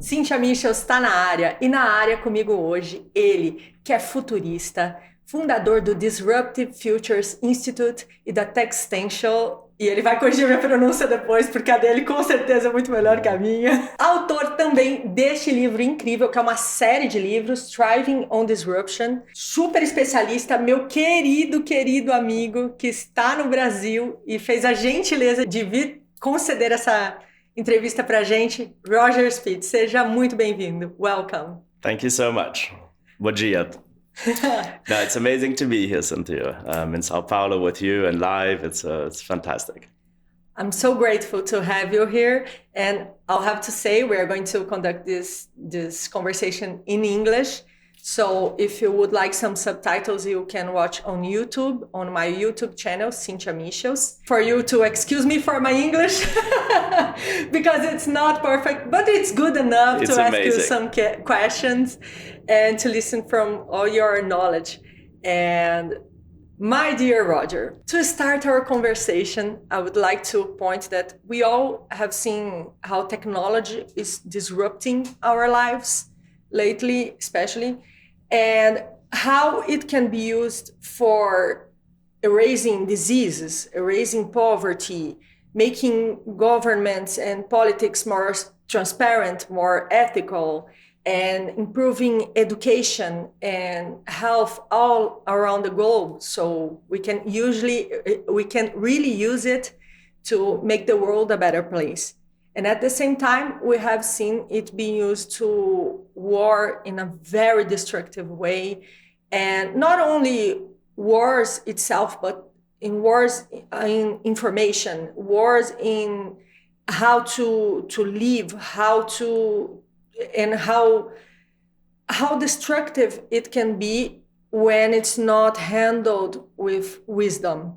Cynthia Michels tá na área, e na área comigo hoje, ele, que é futurista, fundador do Disruptive Futures Institute e da Textential, e ele vai corrigir minha pronúncia depois, porque a dele com certeza é muito melhor que a minha. Autor também deste livro incrível, que é uma série de livros, Thriving on Disruption. Super especialista, meu querido amigo, que está no Brasil e fez a gentileza de vir conceder essa entrevista pra gente, Roger Spitz. Seja muito bem-vindo. Welcome. Thank you so much. Bom dia. No, it's amazing to be here, Cynthia, in Sao Paulo with you and live. It's fantastic. I'm so grateful to have you here, and I'll have to say we are going to conduct this conversation in English. So if you would like some subtitles, you can watch on YouTube, on my YouTube channel, Cynthia Michels. For you to excuse me for my English, because it's not perfect, but it's good enough to ask you some questions and to listen from all your knowledge. And my dear Roger, to start our conversation, I would like to point that we all have seen how technology is disrupting our lives lately, especially, and how it can be used for erasing diseases, erasing poverty, making governments and politics more transparent, more ethical, and improving education and health all around the globe. So we can really use it to make the world a better place. And at the same time, we have seen it being used to war in a very destructive way. And not only wars itself, but in wars in information, wars in how to live, how destructive it can be when it's not handled with wisdom.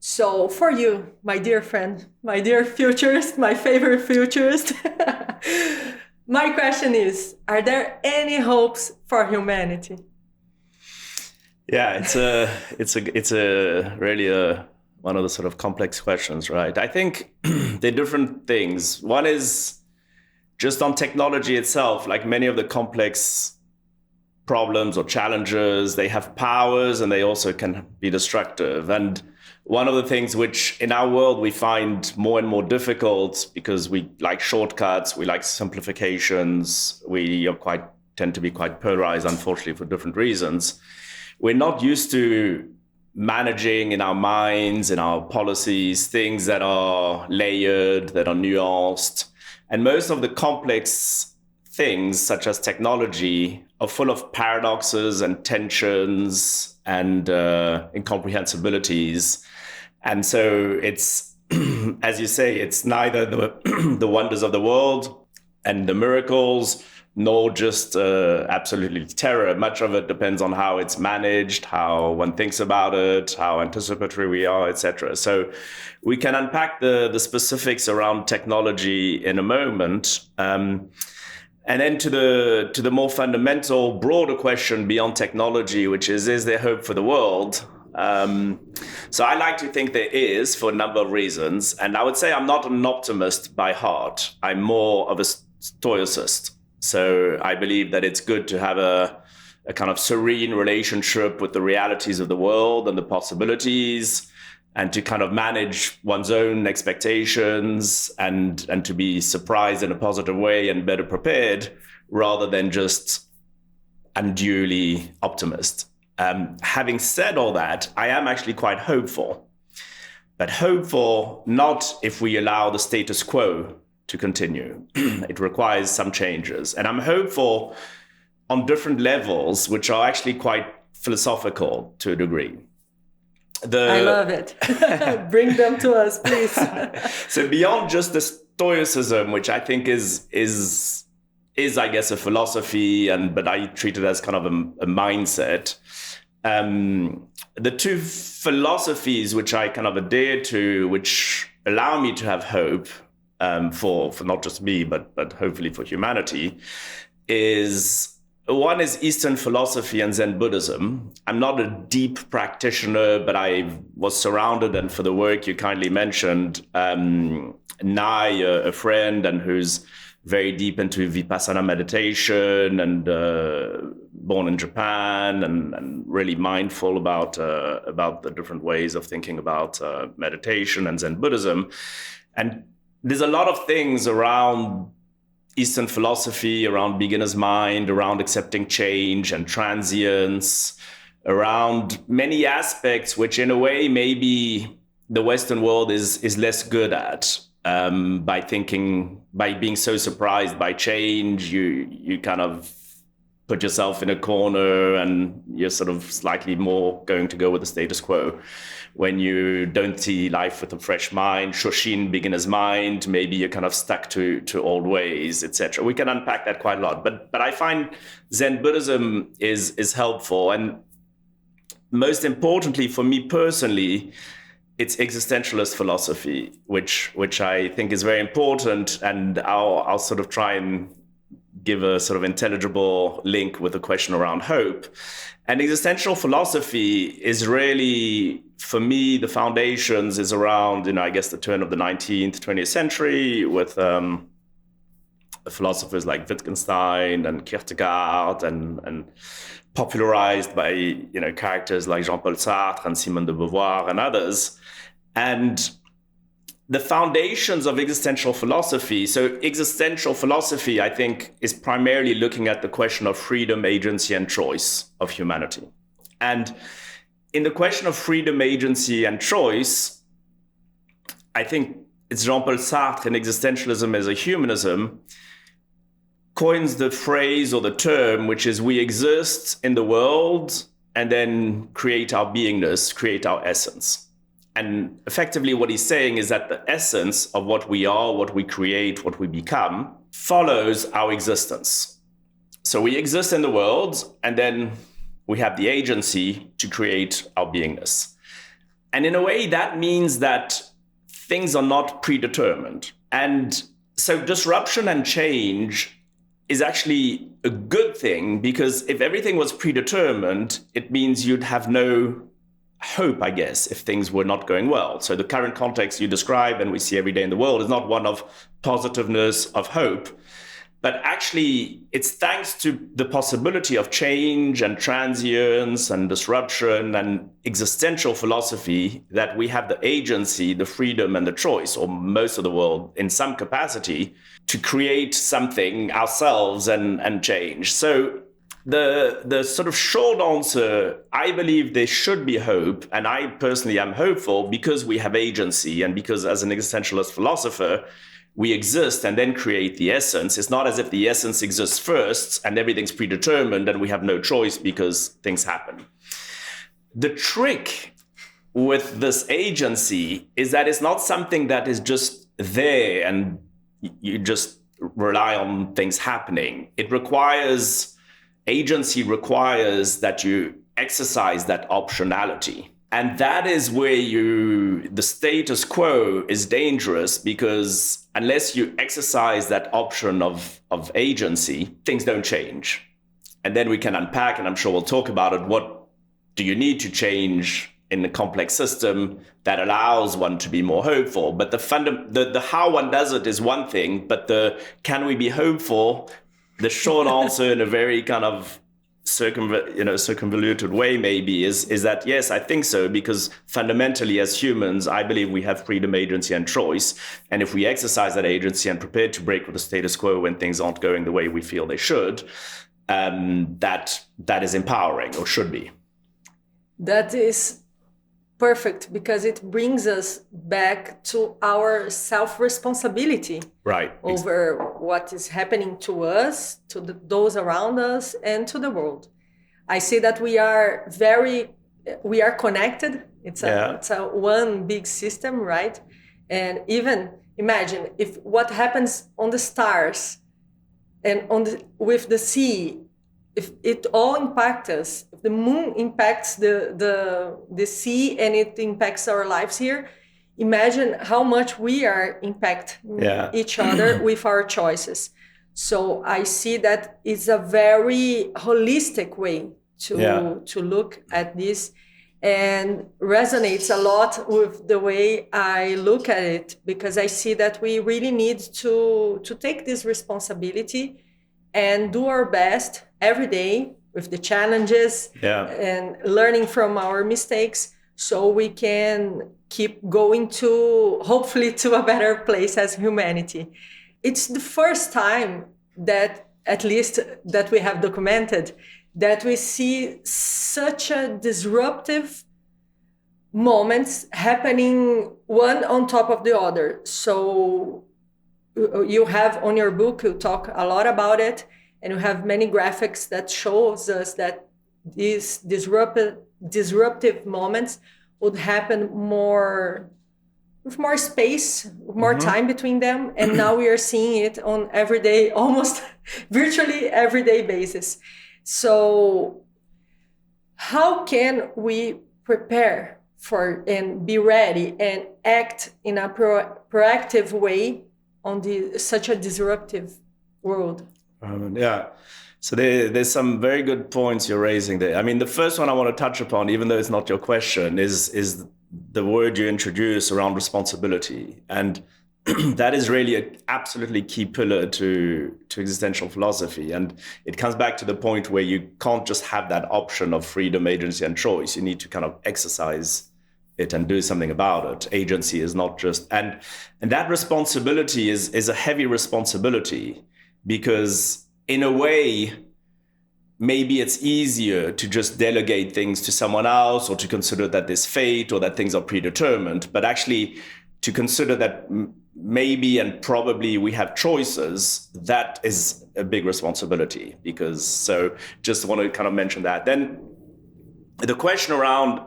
So for you, my dear friend, my dear futurist, my favorite futurist, my question is, are there any hopes for humanity? Yeah, it's really one of the sort of complex questions, right? I think they're different things. One is just on technology itself, like many of the complex problems or challenges, they have powers and they also can be destructive. And one of the things which in our world we find more and more difficult because we like shortcuts, we like simplifications, we tend to be quite polarized, unfortunately, for different reasons. We're not used to managing in our minds, in our policies, things that are layered, that are nuanced. And most of the complex things, such as technology, are full of paradoxes and tensions and incomprehensibilities. And so it's, as you say, it's neither the wonders of the world and the miracles, nor just absolutely terror. Much of it depends on how it's managed, how one thinks about it, how anticipatory we are, etc. So we can unpack the specifics around technology in a moment. And then to the more fundamental, broader question beyond technology, which is there hope for the world? So I like to think there is, for a number of reasons. And I would say I'm not an optimist by heart. I'm more of a stoicist. So I believe that it's good to have a kind of serene relationship with the realities of the world and the possibilities, and to kind of manage one's own expectations and to be surprised in a positive way and better prepared, rather than just unduly optimist. Having said all that, I am actually quite hopeful, but hopeful not if we allow the status quo to continue. It requires some changes. And I'm hopeful on different levels, which are actually quite philosophical to a degree. I love it. Bring them to us, please. So beyond just the stoicism, which I think is I guess a philosophy, but I treat it as kind of a mindset. The two philosophies which I kind of adhere to, which allow me to have hope for not just me, but hopefully for humanity, one is Eastern philosophy and Zen Buddhism. I'm not a deep practitioner, but I was surrounded, and for the work you kindly mentioned, Nai, a friend, and who's very deep into Vipassana meditation and born in Japan and really mindful about the different ways of thinking about meditation and Zen Buddhism. And there's a lot of things around Eastern philosophy, around beginner's mind, around accepting change and transience, around many aspects which in a way maybe the Western world is less good at. By being so surprised by change, you kind of put yourself in a corner and you're sort of slightly more going to go with the status quo. When you don't see life with a fresh mind, Shoshin, beginner's mind, maybe you're kind of stuck to old ways, etc. We can unpack that quite a lot. But I find Zen Buddhism is helpful. And most importantly for me personally, it's existentialist philosophy, which I think is very important, and I'll sort of try and give a sort of intelligible link with the question around hope. And existential philosophy is really, for me, the foundations is around, I guess the turn of the 19th, 20th century with philosophers like Wittgenstein and Kierkegaard and popularized by characters like Jean-Paul Sartre and Simone de Beauvoir and others. And the foundations of existential philosophy. So existential philosophy, I think, is primarily looking at the question of freedom, agency, and choice of humanity. And in the question of freedom, agency, and choice, I think it's Jean-Paul Sartre in Existentialism as a Humanism coins the phrase or the term, which is we exist in the world and then create our beingness, create our essence. And effectively what he's saying is that the essence of what we are, what we create, what we become, follows our existence. So we exist in the world, and then we have the agency to create our beingness. And in a way, that means that things are not predetermined. And so disruption and change is actually a good thing, because if everything was predetermined, it means you'd have no hope, I guess, if things were not going well. So the current context you describe and we see every day in the world is not one of positiveness, of hope, but actually it's thanks to the possibility of change and transience and disruption and existential philosophy that we have the agency, the freedom and the choice, or most of the world in some capacity, to create something ourselves and change. So the sort of short answer, I believe there should be hope, and I personally am hopeful because we have agency and because as an existentialist philosopher, we exist and then create the essence. It's not as if the essence exists first and everything's predetermined and we have no choice because things happen. The trick with this agency is that it's not something that is just there and you just rely on things happening. Agency requires that you exercise that optionality. And that is where the status quo is dangerous, because unless you exercise that option of agency, things don't change. And then we can unpack, and I'm sure we'll talk about it, what do you need to change in the complex system that allows one to be more hopeful? But the how one does it is one thing, but can we be hopeful? The short answer in a very kind of circumvoluted way maybe is that yes, I think so, because fundamentally as humans, I believe we have freedom, agency, and choice. And if we exercise that agency and prepare to break with the status quo when things aren't going the way we feel they should, that is empowering, or should be. That is perfect, because it brings us back to our self-responsibility, right, over what is happening to us, to those around us, and to the world. I see that we are connected. It's a one big system, right? And even imagine if what happens on the stars and with the sea, if it all impacts us, if the moon impacts the sea and it impacts our lives here, imagine how much we are impacting each other with our choices. So I see that it's a very holistic way to look at this. and resonates a lot with the way I look at it, because I see that we really need to take this responsibility and do our best every day with the challenges and learning from our mistakes, so we can keep going to, hopefully, to a better place as humanity. It's the first time that, at least that we have documented, that we see such a disruptive moments happening one on top of the other. So you have on your book, you talk a lot about it, and you have many graphics that shows us that these disruptive moments would happen with more space, more time between them. And now we are seeing it on everyday, almost virtually everyday basis. So how can we prepare for and be ready and act in a proactive way on such a disruptive world? So there's some very good points you're raising there. I mean, the first one I want to touch upon, even though it's not your question, is the word you introduce around responsibility. And that is really an absolutely key pillar to existential philosophy. And it comes back to the point where you can't just have that option of freedom, agency, and choice. You need to kind of exercise it and do something about it. Agency is not just, and that responsibility is a heavy responsibility, because in a way, maybe it's easier to just delegate things to someone else, or to consider that there's fate or that things are predetermined, but actually to consider that maybe and probably we have choices, that is a big responsibility. Because, so just want to kind of mention that. Then the question around,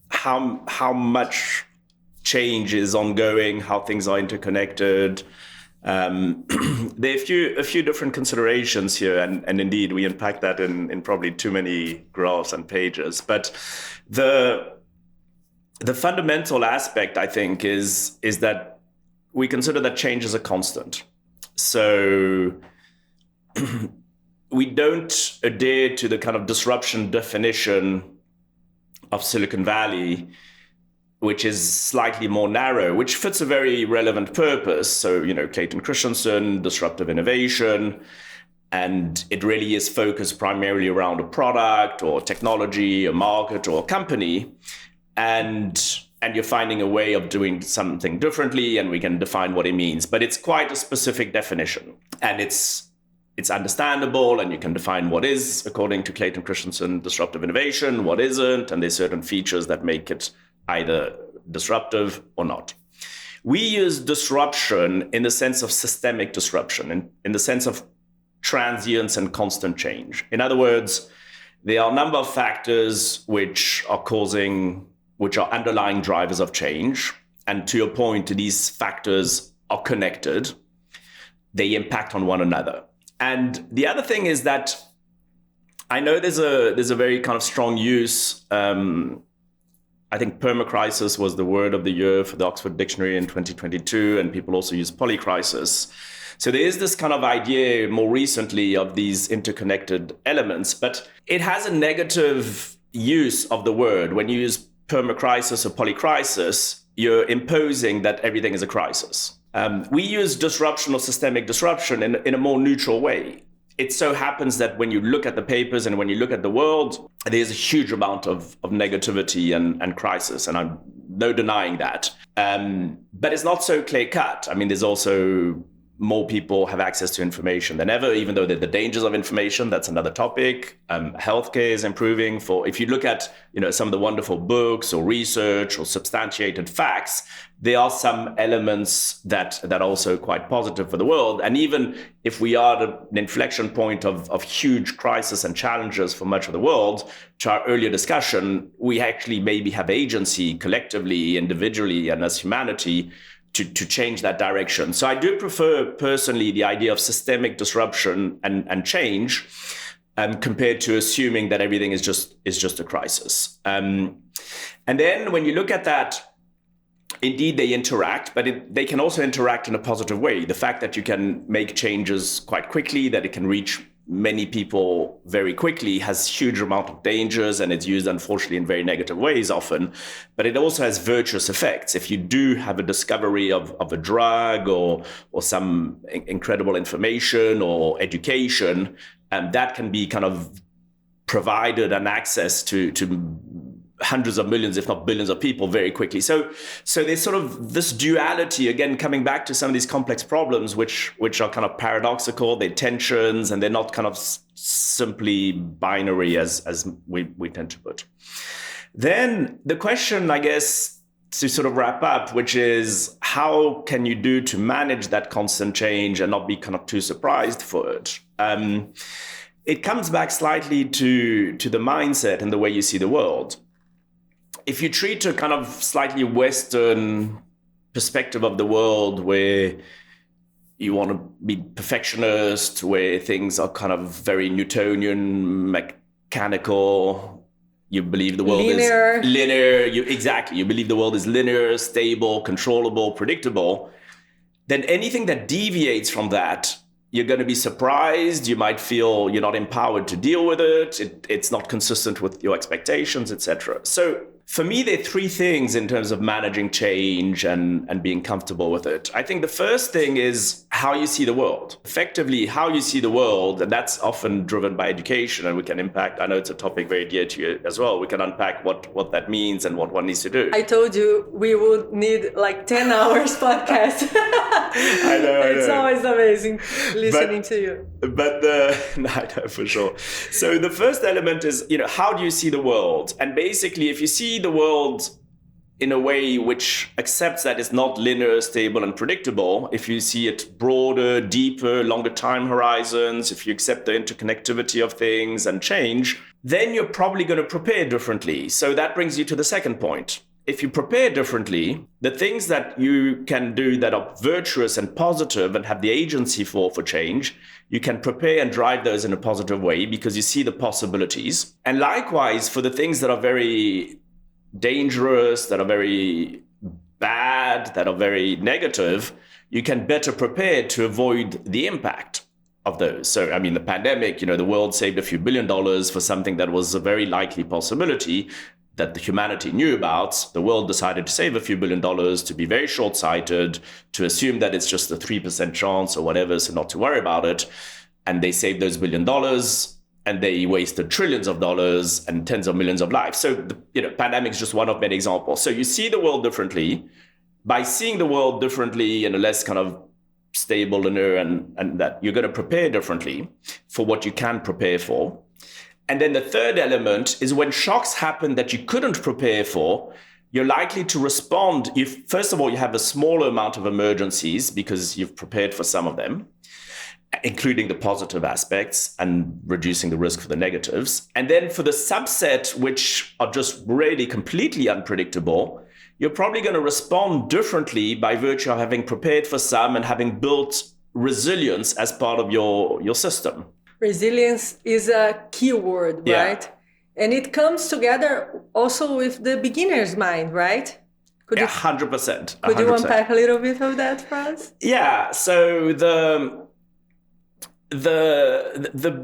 how much change is ongoing, how things are interconnected. There are a few different considerations here, and indeed we unpack that in probably too many graphs and pages. But the fundamental aspect, I think, is that we consider that change is a constant. So we don't adhere to the kind of disruption definition of Silicon Valley, which is slightly more narrow, which fits a very relevant purpose. So, Clayton Christensen, disruptive innovation, and it really is focused primarily around a product or technology, a market or a company. And you're finding a way of doing something differently, and we can define what it means. But it's quite a specific definition, and it's understandable, and you can define what is, according to Clayton Christensen, disruptive innovation, what isn't, and there's certain features that make it either disruptive or not. We use disruption in the sense of systemic disruption, in the sense of transience and constant change. In other words, there are a number of factors which are underlying drivers of change. And to your point, these factors are connected. They impact on one another. And the other thing is that I know there's a very kind of strong use. I think permacrisis was the word of the year for the Oxford Dictionary in 2022, and people also use polycrisis. So there is this kind of idea more recently of these interconnected elements, but it has a negative use of the word. When you use permacrisis or polycrisis, you're imposing that everything is a crisis. We use disruption or systemic disruption in a more neutral way. It so happens that when you look at the papers and when you look at the world, there's a huge amount of negativity and crisis, and I'm no denying that. But it's not so clear cut. I mean, there's also more people have access to information than ever, even though the dangers of information, that's another topic. Healthcare is improving. If you look at some of the wonderful books or research or substantiated facts, there are some elements that are also quite positive for the world. And even if we are at an inflection point of huge crisis and challenges for much of the world, to our earlier discussion, we actually maybe have agency collectively, individually, and as humanity to change that direction. So I do prefer personally the idea of systemic disruption and change compared to assuming that everything is just a crisis. And then when you look at that, indeed they interact, but they can also interact in a positive way. The fact that you can make changes quite quickly, that it can reach many people very quickly, has huge amount of dangers, and it's used, unfortunately, in very negative ways often. But it also has virtuous effects. If you do have a discovery of a drug or some incredible information or education, that can be kind of provided and access to hundreds of millions, if not billions of people very quickly. So there's sort of this duality, again, coming back to some of these complex problems, which are kind of paradoxical, they're tensions, and they're not kind of simply binary as we tend to put. Then the question, I guess, to sort of wrap up, which is how can you do to manage that constant change and not be kind of too surprised for it? It comes back slightly to the mindset and the way you see the world. If you treat a kind of slightly Western perspective of the world where you want to be perfectionist, where things are kind of very Newtonian, mechanical, you believe the world is linear. You believe the world is linear, stable, controllable, predictable, then anything that deviates from that, you're going to be surprised. You might feel you're not empowered to deal with it. It's not consistent with your expectations, etc. So for me, there are three things in terms of managing change and being comfortable with it. I think the first thing is how you see the world. Effectively, how you see the world, and that's often driven by education, and we can impact, I know it's a topic very dear to you as well. We can unpack what that means and what one needs to do. I told you we would need like 10 hours podcast. I know. It's always amazing listening to you. But no, for sure. So the first element is, how do you see the world? And basically, if you see the world in a way which accepts that it's not linear, stable, and predictable, if you see it broader, deeper, longer time horizons, if you accept the interconnectivity of things and change, then you're probably going to prepare differently. So that brings you to the second point. If you prepare differently, the things that you can do that are virtuous and positive and have the agency for change, you can prepare and drive those in a positive way because you see the possibilities. And likewise, for the things that are very dangerous, that are very bad, that are very negative, you can better prepare to avoid the impact of those. So, I mean, the pandemic, the world saved a few $1 billion for something that was a very likely possibility that the humanity knew about. The world decided to save a few $1 billion, to be very short-sighted, to assume that it's just a 3% chance or whatever, so not to worry about it. And they saved those $1 billion, and they wasted trillions of dollars and tens of millions of lives. So, the pandemic is just one of many examples. So you see the world differently. By seeing the world differently in a less kind of stable, linear, and that you're going to prepare differently for what you can prepare for. And then the third element is when shocks happen that you couldn't prepare for, you're likely to respond if, first of all, you have a smaller amount of emergencies because you've prepared for some of them, including the positive aspects and reducing the risk for the negatives. And then for the subset, which are just really completely unpredictable, you're probably going to respond differently by virtue of having prepared for some and having built resilience as part of your system. Resilience is a key word, right? And it comes together also with the beginner's mind, right? 100%. Could you unpack a little bit of that for us? Yeah. So the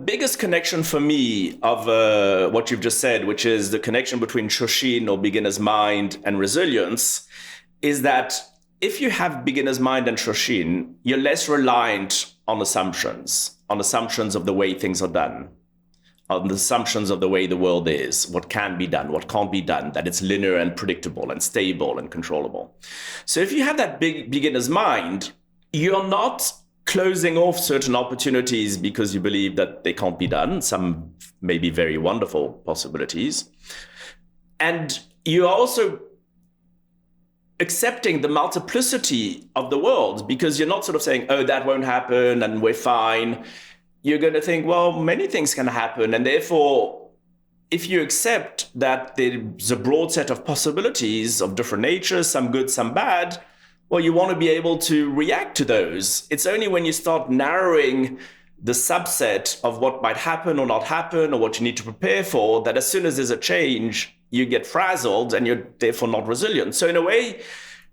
biggest connection for me of what you've just said, which is the connection between Shoshin or beginner's mind and resilience, is that if you have beginner's mind and Shoshin, you're less reliant on assumptions of the way things are done, on the assumptions of the way the world is, what can be done, what can't be done, that it's linear and predictable and stable and controllable. So if you have that big beginner's mind, you're not closing off certain opportunities because you believe that they can't be done. Some may be very wonderful possibilities. And you're also accepting the multiplicity of the world because you're not sort of saying, oh, that won't happen and we're fine. You're going to think, well, many things can happen. And therefore, if you accept that there's a broad set of possibilities of different natures, some good, some bad, well, you want to be able to react to those. It's only when you start narrowing the subset of what might happen or not happen or what you need to prepare for, that as soon as there's a change, you get frazzled and you're therefore not resilient. So in a way,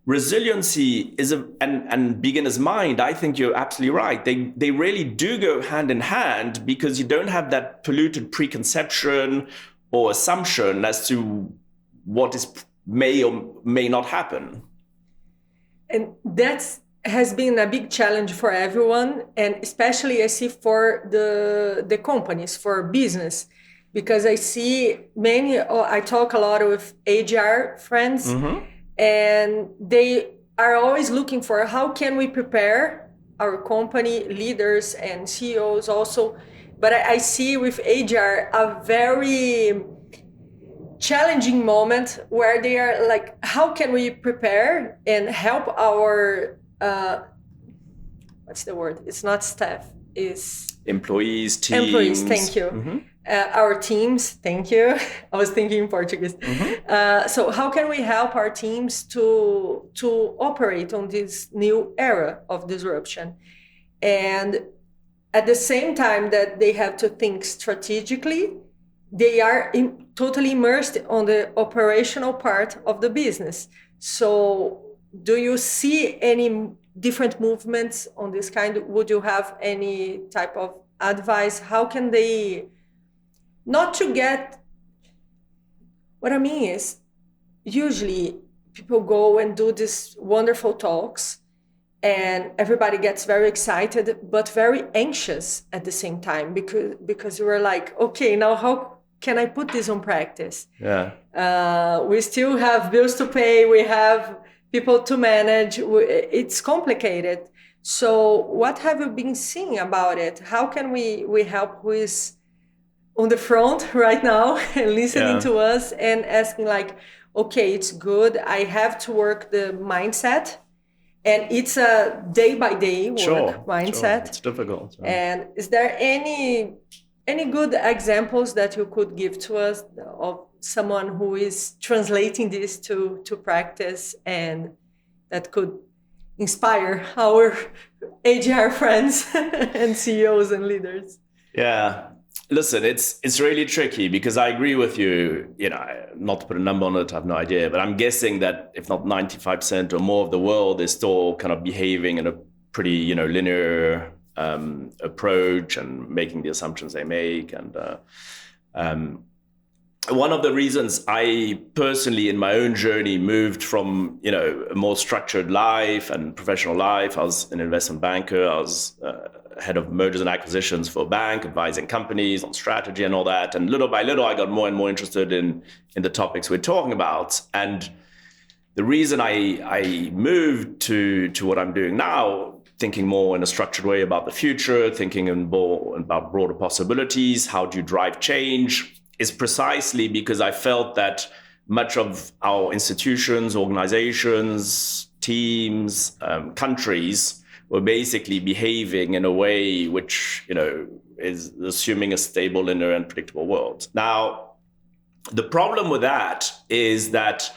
resiliency is and beginner's mind, I think you're absolutely right. They really do go hand in hand, because you don't have that polluted preconception or assumption as to what may or may not happen. And that has been a big challenge for everyone, and especially I see for the companies, for business, because I see I talk a lot with HR friends, and they are always looking for how can we prepare our company leaders and CEOs also. But I see with HR a very challenging moment where they are like, how can we prepare and help our, what's the word? It's not staff, it's... Employees, teams. Employees, thank you. Our teams, thank you. I was thinking in Portuguese. So how can we help our teams to operate on this new era of disruption? And at the same time that they have to think strategically, they are totally immersed on the operational part of the business. So do you see any different movements on this kind? Would you have any type of advice? How can they, not to get, what I mean is, usually people go and do these wonderful talks and everybody gets very excited, but very anxious at the same time, because you are like, okay, now how can I put this on practice? Yeah. We still have bills to pay. We have people to manage. It's complicated. So what have you been seeing about it? How can we help who is on the front right now and listening to us and asking like, okay, it's good. I have to work the mindset. And it's a day-by-day work mindset. Sure. It's difficult. Right? And is there any good examples that you could give to us of someone who is translating this to practice and that could inspire our HR friends and CEOs and leaders? Yeah. Listen, it's really tricky, because I agree with you, not to put a number on it, I have no idea, but I'm guessing that if not 95% or more of the world is still kind of behaving in a pretty, linear approach and making the assumptions they make. And one of the reasons I personally, in my own journey, moved from, a more structured life and professional life. I was an investment banker. I was head of mergers and acquisitions for a bank, advising companies on strategy and all that. And little by little, I got more and more interested in the topics we're talking about. And the reason I moved to what I'm doing now, thinking more in a structured way about the future, thinking more about broader possibilities, how do you drive change, is precisely because I felt that much of our institutions, organizations, teams, countries were basically behaving in a way which, is assuming a stable, linear, and predictable world. Now, the problem with that is that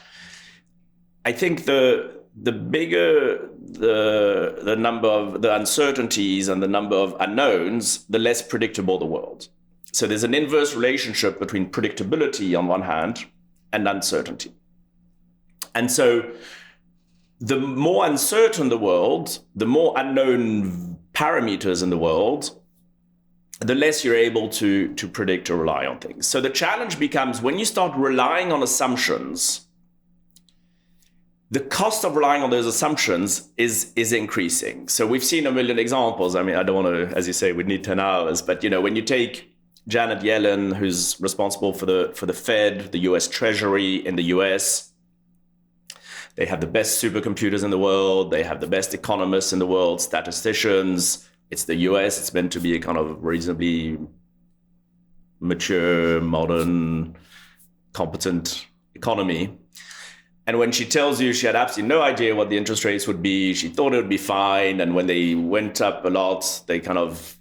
I think the bigger the number of the uncertainties and the number of unknowns, the less predictable the world. So there's an inverse relationship between predictability on one hand and uncertainty. And so the more uncertain the world, the more unknown parameters in the world, the less you're able to predict or rely on things. So the challenge becomes when you start relying on assumptions, the cost of relying on those assumptions is increasing. So we've seen a million examples. I mean, I don't want to, as you say, we'd need 10 hours, but when you take Janet Yellen, who's responsible for the Fed, the US Treasury in the US, they have the best supercomputers in the world. They have the best economists in the world, statisticians. It's the US. It's meant to be a kind of reasonably mature, modern, competent economy. And when she tells you she had absolutely no idea what the interest rates would be, she thought it would be fine. And when they went up a lot, they kind of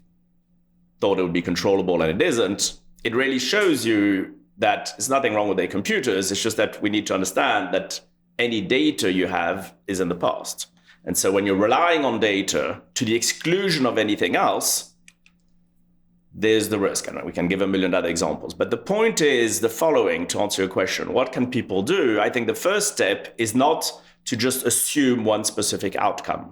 thought it would be controllable, and it isn't. It really shows you that there's nothing wrong with their computers. It's just that we need to understand that any data you have is in the past. And so when you're relying on data to the exclusion of anything else, there's the risk. And we can give a million other examples. But the point is the following, to answer your question: what can people do? I think the first step is not to just assume one specific outcome.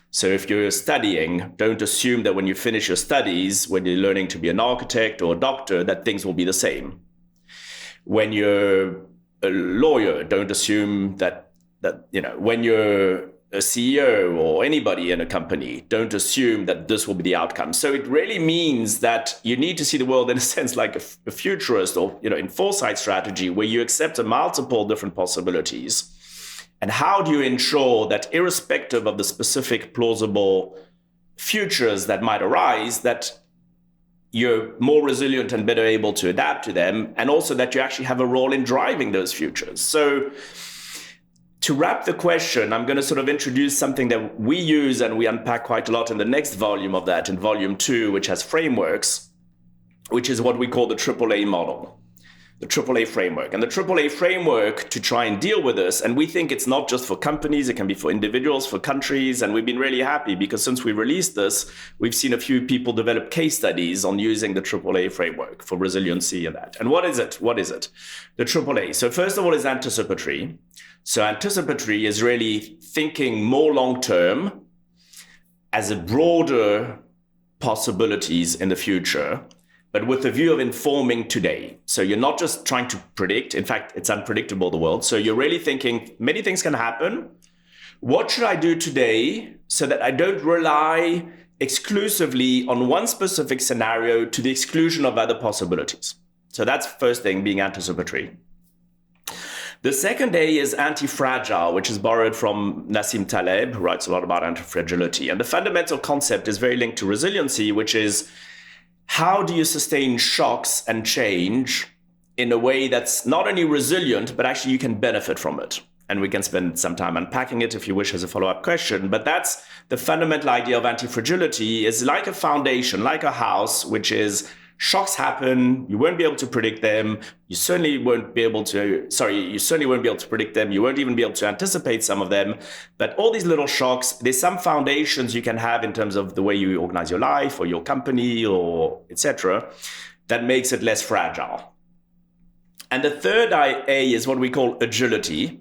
So if you're studying, don't assume that when you finish your studies, when you're learning to be an architect or a doctor, that things will be the same. When you're a lawyer, don't assume that when you're a CEO or anybody in a company, don't assume that this will be the outcome. So it really means that you need to see the world in a sense like a futurist or, in foresight strategy, where you accept multiple different possibilities. And how do you ensure that irrespective of the specific plausible futures that might arise, that you're more resilient and better able to adapt to them, and also that you actually have a role in driving those futures? So to wrap the question, I'm going to sort of introduce something that we use and we unpack quite a lot in the next volume of that, in volume 2, which has frameworks, which is what we call the AAA model. The AAA framework. And the AAA framework to try and deal with this, and we think it's not just for companies, it can be for individuals, for countries, and we've been really happy because since we released this, we've seen a few people develop case studies on using the AAA framework for resiliency and that. And what is it? The AAA. So first of all is anticipatory. So anticipatory is really thinking more long-term as a broader possibilities in the future, but with the view of informing today. So you're not just trying to predict. In fact, it's unpredictable, the world. So you're really thinking many things can happen. What should I do today so that I don't rely exclusively on one specific scenario to the exclusion of other possibilities? So that's the first thing, being anticipatory. The second A is anti-fragile, which is borrowed from Nassim Taleb, who writes a lot about anti-fragility. And the fundamental concept is very linked to resiliency, which is how do you sustain shocks and change in a way that's not only resilient, but actually you can benefit from it? And we can spend some time unpacking it if you wish as a follow-up question. But that's the fundamental idea of anti-fragility, is like a foundation, like a house, which is shocks happen, you won't be able to predict them. You certainly won't be able to predict them. You won't even be able to anticipate some of them. But all these little shocks, there's some foundations you can have in terms of the way you organize your life or your company or etc. that makes it less fragile. And the third A is what we call agility.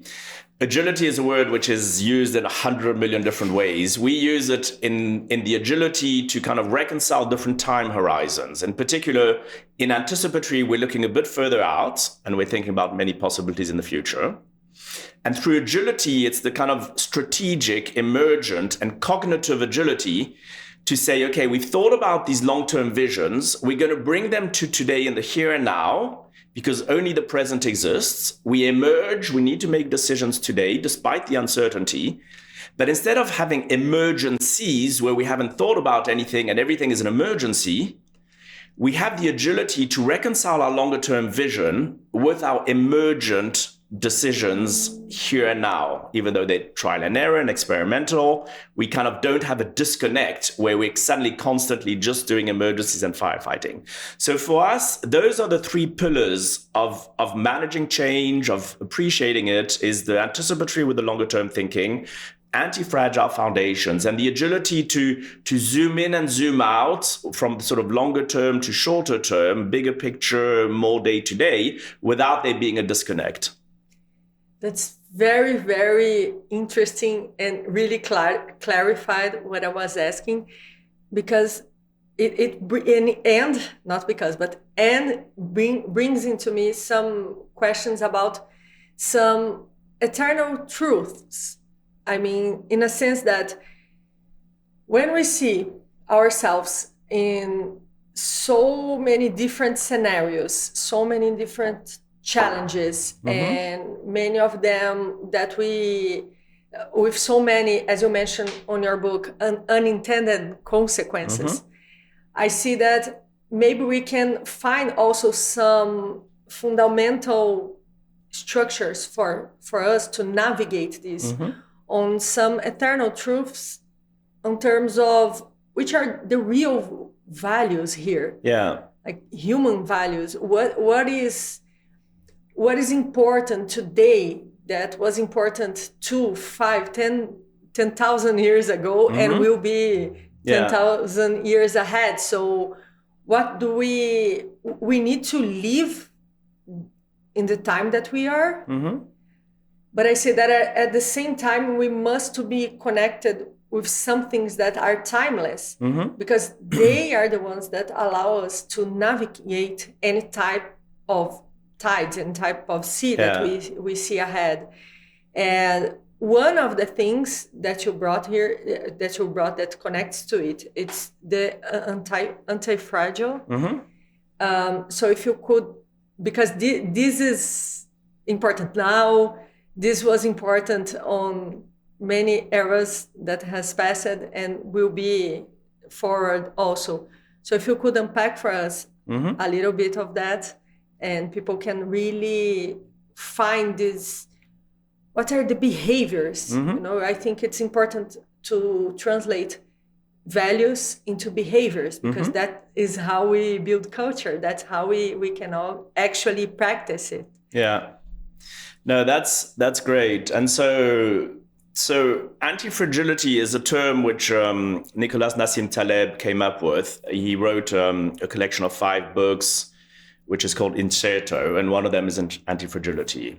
Agility is a word which is used in 100 million different ways. We use it in the agility to kind of reconcile different time horizons. In particular, in anticipatory, we're looking a bit further out and we're thinking about many possibilities in the future. And through agility, it's the kind of strategic, emergent, and cognitive agility to say, okay, we've thought about these long-term visions. We're going to bring them to today in the here and now, because only the present exists. We emerge, we need to make decisions today, despite the uncertainty. But instead of having emergencies where we haven't thought about anything and everything is an emergency, we have the agility to reconcile our longer term vision with our emergent decisions here and now. Even though they're trial and error and experimental, we kind of don't have a disconnect where we're suddenly constantly just doing emergencies and firefighting. So for us, those are the three pillars of managing change, of appreciating it, is the anticipatory with the longer term thinking, anti-fragile foundations, and the agility to zoom in and zoom out from sort of longer term to shorter term, bigger picture, more day to day, without there being a disconnect. That's very, very interesting and really clarified what I was asking, because it brings into me some questions about some eternal truths. I mean, in a sense that when we see ourselves in so many different scenarios, so many different challenges, and many of them that with so many, as you mentioned on your book, unintended consequences, I see that maybe we can find also some fundamental structures for us to navigate this on some eternal truths in terms of which are the real values here. Yeah. Like human values. What is important today that was important 2, 5, 10,000 years ago and will be 10,000 years ahead. So what do we need to live in the time that we are, But I say that at the same time, we must be connected with some things that are timeless, because they are the ones that allow us to navigate any type of tides and type of sea that we see ahead. And one of the things that you brought here, that connects to it, it's the anti-fragile. So if you could, because this is important now, this was important on many eras that has passed and will be forward also. So if you could unpack for us a little bit of that, and people can really find this, what are the behaviors? I think it's important to translate values into behaviors, because that is how we build culture. That's how we can all actually practice it. Yeah. No, that's great. And so anti-fragility is a term which Nicholas Nassim Taleb came up with. He wrote a collection of 5 books, which is called Incerto, and one of them is anti-fragility.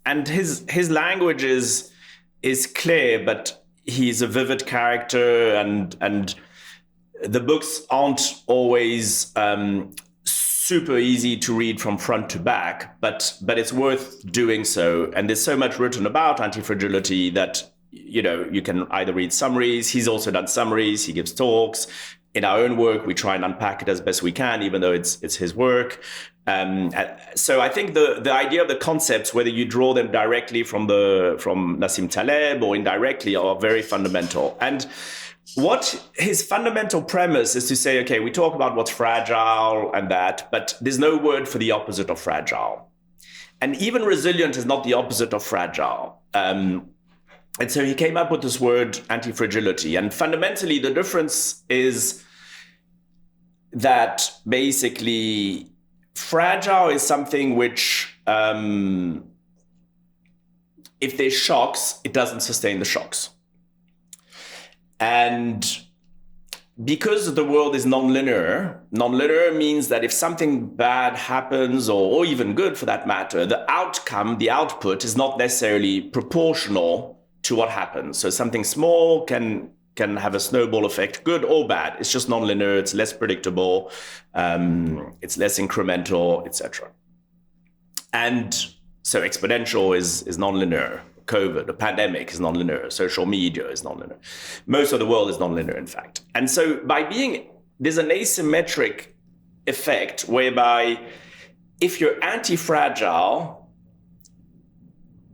And his language is clear, but he's a vivid character, and the books aren't always super easy to read from front to back, but it's worth doing so. And there's so much written about anti-fragility that you can either read summaries. He's also done summaries. He gives talks. In our own work, we try and unpack it as best we can, even though it's his work. So I think the idea of the concepts, whether you draw them directly from Nassim Taleb or indirectly, are very fundamental. And what his fundamental premise is to say, okay, we talk about what's fragile and that, but there's no word for the opposite of fragile. And even resilient is not the opposite of fragile. And so he came up with this word anti-fragility. And fundamentally, the difference is that basically fragile is something which, if there's shocks, it doesn't sustain the shocks. And because the world is nonlinear means that if something bad happens, or even good for that matter, the outcome, the output is not necessarily proportional to what happens. So something small can have a snowball effect, good or bad. It's just nonlinear, it's less predictable, it's less incremental, etc. And so exponential is nonlinear. COVID, a pandemic is nonlinear. Social media is nonlinear. Most of the world is nonlinear, in fact. And so there's an asymmetric effect whereby if you're anti-fragile,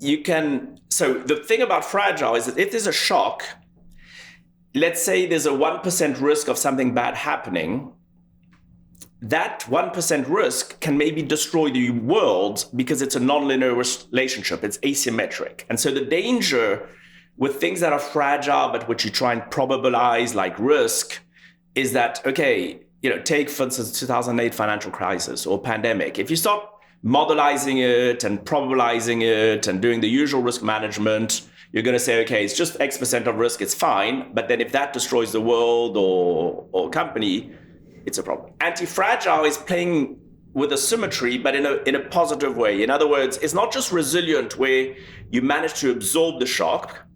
so the thing about fragile is that if there's a shock, let's say there's a 1% risk of something bad happening, that 1% risk can maybe destroy the world because it's a nonlinear relationship. It's asymmetric. And so the danger with things that are fragile, but which you try and probabilize, like risk, is that, okay, take, for instance, 2008 financial crisis or pandemic. If you start modelizing it and probabilizing it and doing the usual risk management, you're going to say, okay, it's just X% of risk, it's fine. But then if that destroys the world or company, it's a problem. Anti-fragile is playing with a symmetry, but in a positive way. In other words, it's not just resilient where you manage to absorb the shock.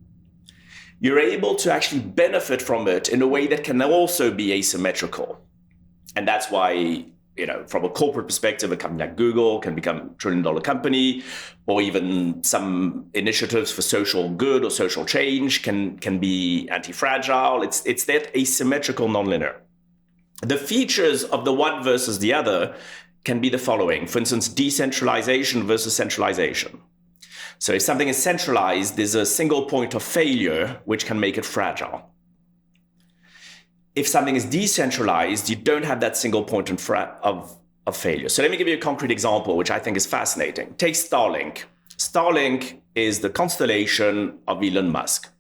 You're able to actually benefit from it in a way that can also be asymmetrical. And that's why, from a corporate perspective, a company like Google can become a $1 trillion company, or even some initiatives for social good or social change can be anti-fragile. It's that asymmetrical nonlinear. The features of the one versus the other can be the following. For instance, decentralization versus centralization. So if something is centralized, there's a single point of failure, which can make it fragile. If something is decentralized, you don't have that single point of failure. So let me give you a concrete example, which I think is fascinating. Take Starlink. Starlink is the constellation of Elon Musk.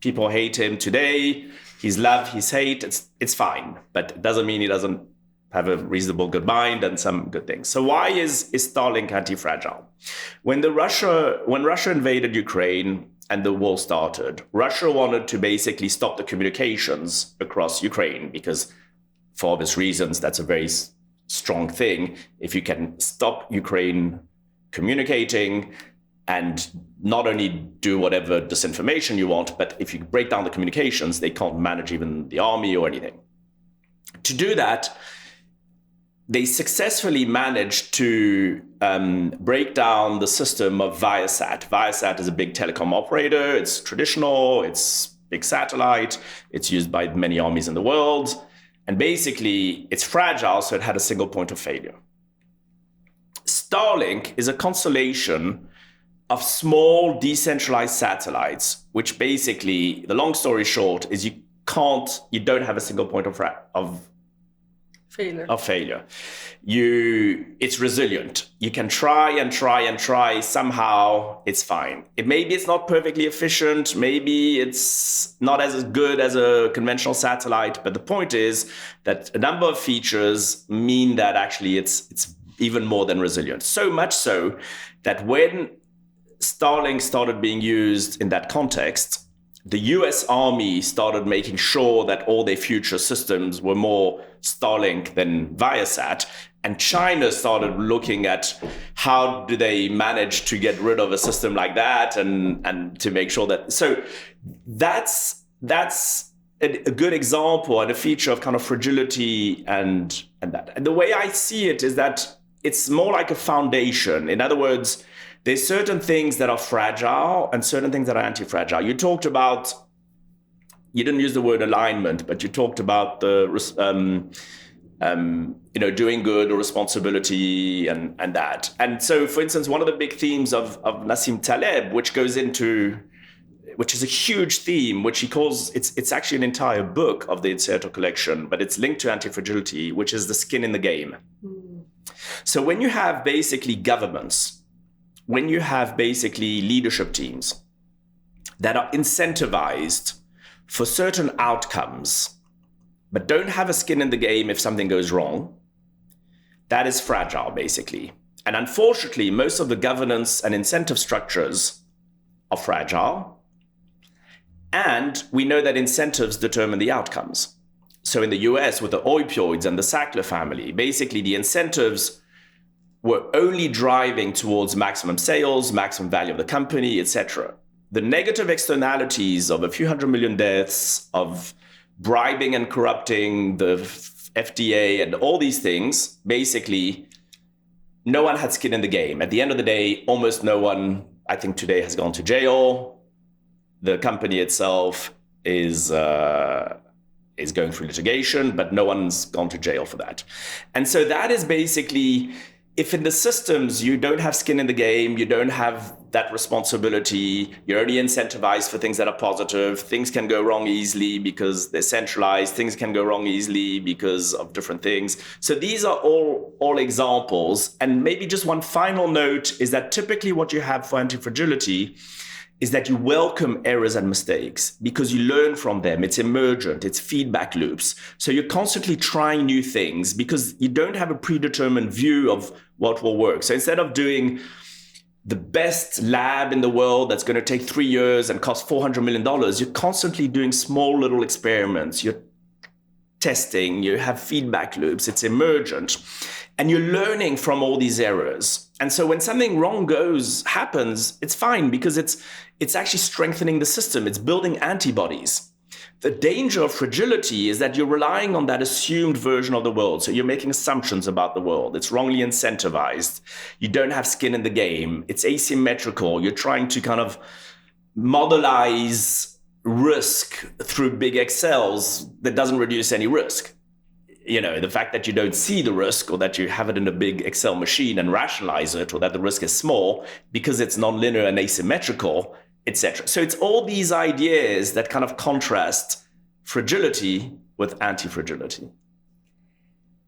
People hate him today. His love, his hate, it's fine. But it doesn't mean he doesn't have a reasonable good mind and some good things. So why is Starlink anti-fragile? When Russia invaded Ukraine and the war started, Russia wanted to basically stop the communications across Ukraine because, for obvious reasons, that's a very strong thing. If you can stop Ukraine communicating, and not only do whatever disinformation you want, but if you break down the communications, they can't manage even the army or anything. To do that, they successfully managed to break down the system of Viasat. Viasat is a big telecom operator. It's traditional, it's big satellite. It's used by many armies in the world. And basically, it's fragile, so it had a single point of failure. Starlink is a constellation of small decentralized satellites, which basically, the long story short, is you don't have a single point of failure. It's resilient. You can try and try. Somehow it's fine. Maybe it's not perfectly efficient. Maybe it's not as good as a conventional satellite. But the point is that a number of features mean that actually it's even more than resilient. So much so that when Starlink started being used in that context, the US Army started making sure that all their future systems were more Starlink than Viasat. And China started looking at how do they manage to get rid of a system like that and to make sure that... So that's a good example and a feature of kind of fragility and that. And the way I see it is that it's more like a foundation. In other words, there's certain things that are fragile and certain things that are anti-fragile. You talked about, you didn't use the word alignment, but you talked about the, doing good or responsibility and that. And so, for instance, one of the big themes of Nassim Taleb, which is a huge theme, which he calls, it's actually an entire book of the Inserto collection, but it's linked to anti-fragility, which is the skin in the game. Mm. So when you have basically governments, when you have basically leadership teams that are incentivized for certain outcomes, but don't have a skin in the game if something goes wrong, that is fragile, basically. And unfortunately, most of the governance and incentive structures are fragile. And we know that incentives determine the outcomes. So in the US, with the opioids and the Sackler family, basically the incentives were only driving towards maximum sales, maximum value of the company, etc. The negative externalities of a few 100 million deaths, of bribing and corrupting the FDA and all these things, basically, no one had skin in the game. At the end of the day, almost no one, I think today, has gone to jail. The company itself is going through litigation, but no one's gone to jail for that. And so that is basically... If in the systems you don't have skin in the game, you don't have that responsibility, you're only incentivized for things that are positive, things can go wrong easily because they're centralized, things can go wrong easily because of different things. So these are all examples. And maybe just one final note is that typically what you have for anti-fragility is that you welcome errors and mistakes because you learn from them. It's emergent, it's feedback loops. So you're constantly trying new things because you don't have a predetermined view of what will work. So instead of doing the best lab in the world that's going to take 3 years and cost $400 million, you're constantly doing small little experiments. You're testing, you have feedback loops, it's emergent. And you're learning from all these errors. And so when something wrong happens, it's fine because it's actually strengthening the system. It's building antibodies. The danger of fragility is that you're relying on that assumed version of the world. So you're making assumptions about the world. It's wrongly incentivized. You don't have skin in the game. It's asymmetrical. You're trying to kind of modelize risk through big Excels that doesn't reduce any risk. You know, the fact that you don't see the risk or that you have it in a big Excel machine and rationalize it, or that the risk is small because it's nonlinear and asymmetrical, etc. So it's all these ideas that kind of contrast fragility with anti-fragility.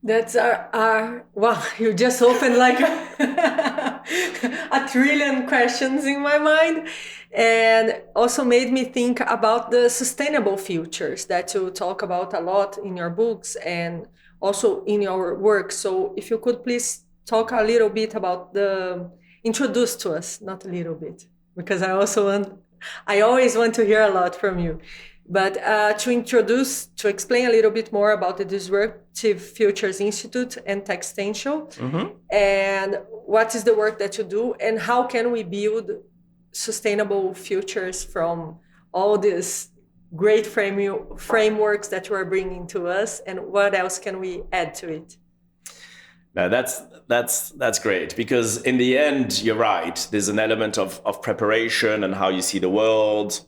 That's our wow, you just opened like a trillion questions in my mind, and also made me think about the sustainable futures that you talk about a lot in your books and also in your work. So if you could please talk a little bit about introduce to us, not a little bit, because I always want to hear a lot from you. But to explain a little bit more about the Disruptive Futures Institute and Textential, and what is the work that you do, and how can we build sustainable futures from all these great frameworks that you are bringing to us, and what else can we add to it? No, that's great, because in the end, you're right. There's an element of preparation and how you see the world,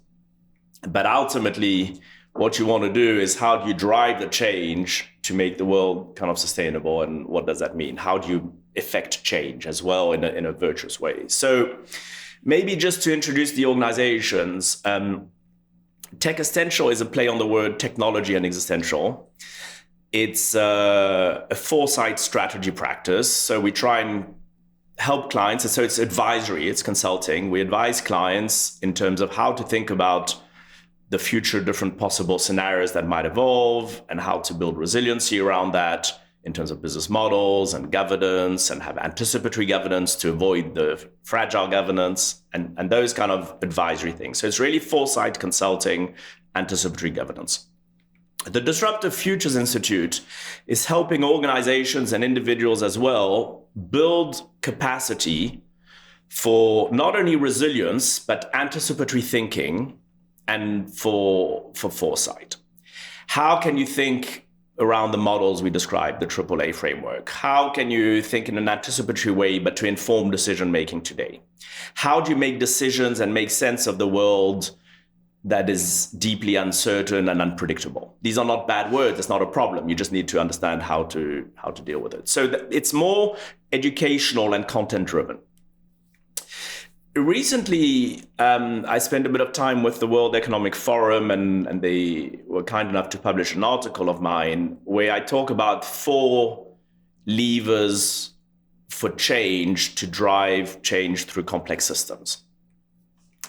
but ultimately, what you want to do is how do you drive the change to make the world kind of sustainable, and what does that mean? How do you effect change as well in a virtuous way? So maybe just to introduce the organizations, Tech Essential is a play on the word technology and existential. It's a foresight strategy practice. So we try and help clients. And so it's advisory, it's consulting. We advise clients in terms of how to think about the future, different possible scenarios that might evolve, and how to build resiliency around that in terms of business models and governance, and have anticipatory governance to avoid the fragile governance, and those kind of advisory things. So it's really foresight consulting, anticipatory governance. The Disruptive Futures Institute is helping organizations and individuals as well build capacity for not only resilience, but anticipatory thinking and for foresight. How can you think around the models we described, the AAA framework? How can you think in an anticipatory way, but to inform decision-making today? How do you make decisions and make sense of the world that is deeply uncertain and unpredictable? These are not bad words. It's not a problem. You just need to understand how to deal with it. So it's more educational and content-driven. Recently, I spent a bit of time with the World Economic Forum, and they were kind enough to publish an article of mine where I talk about 4 levers for change to drive change through complex systems.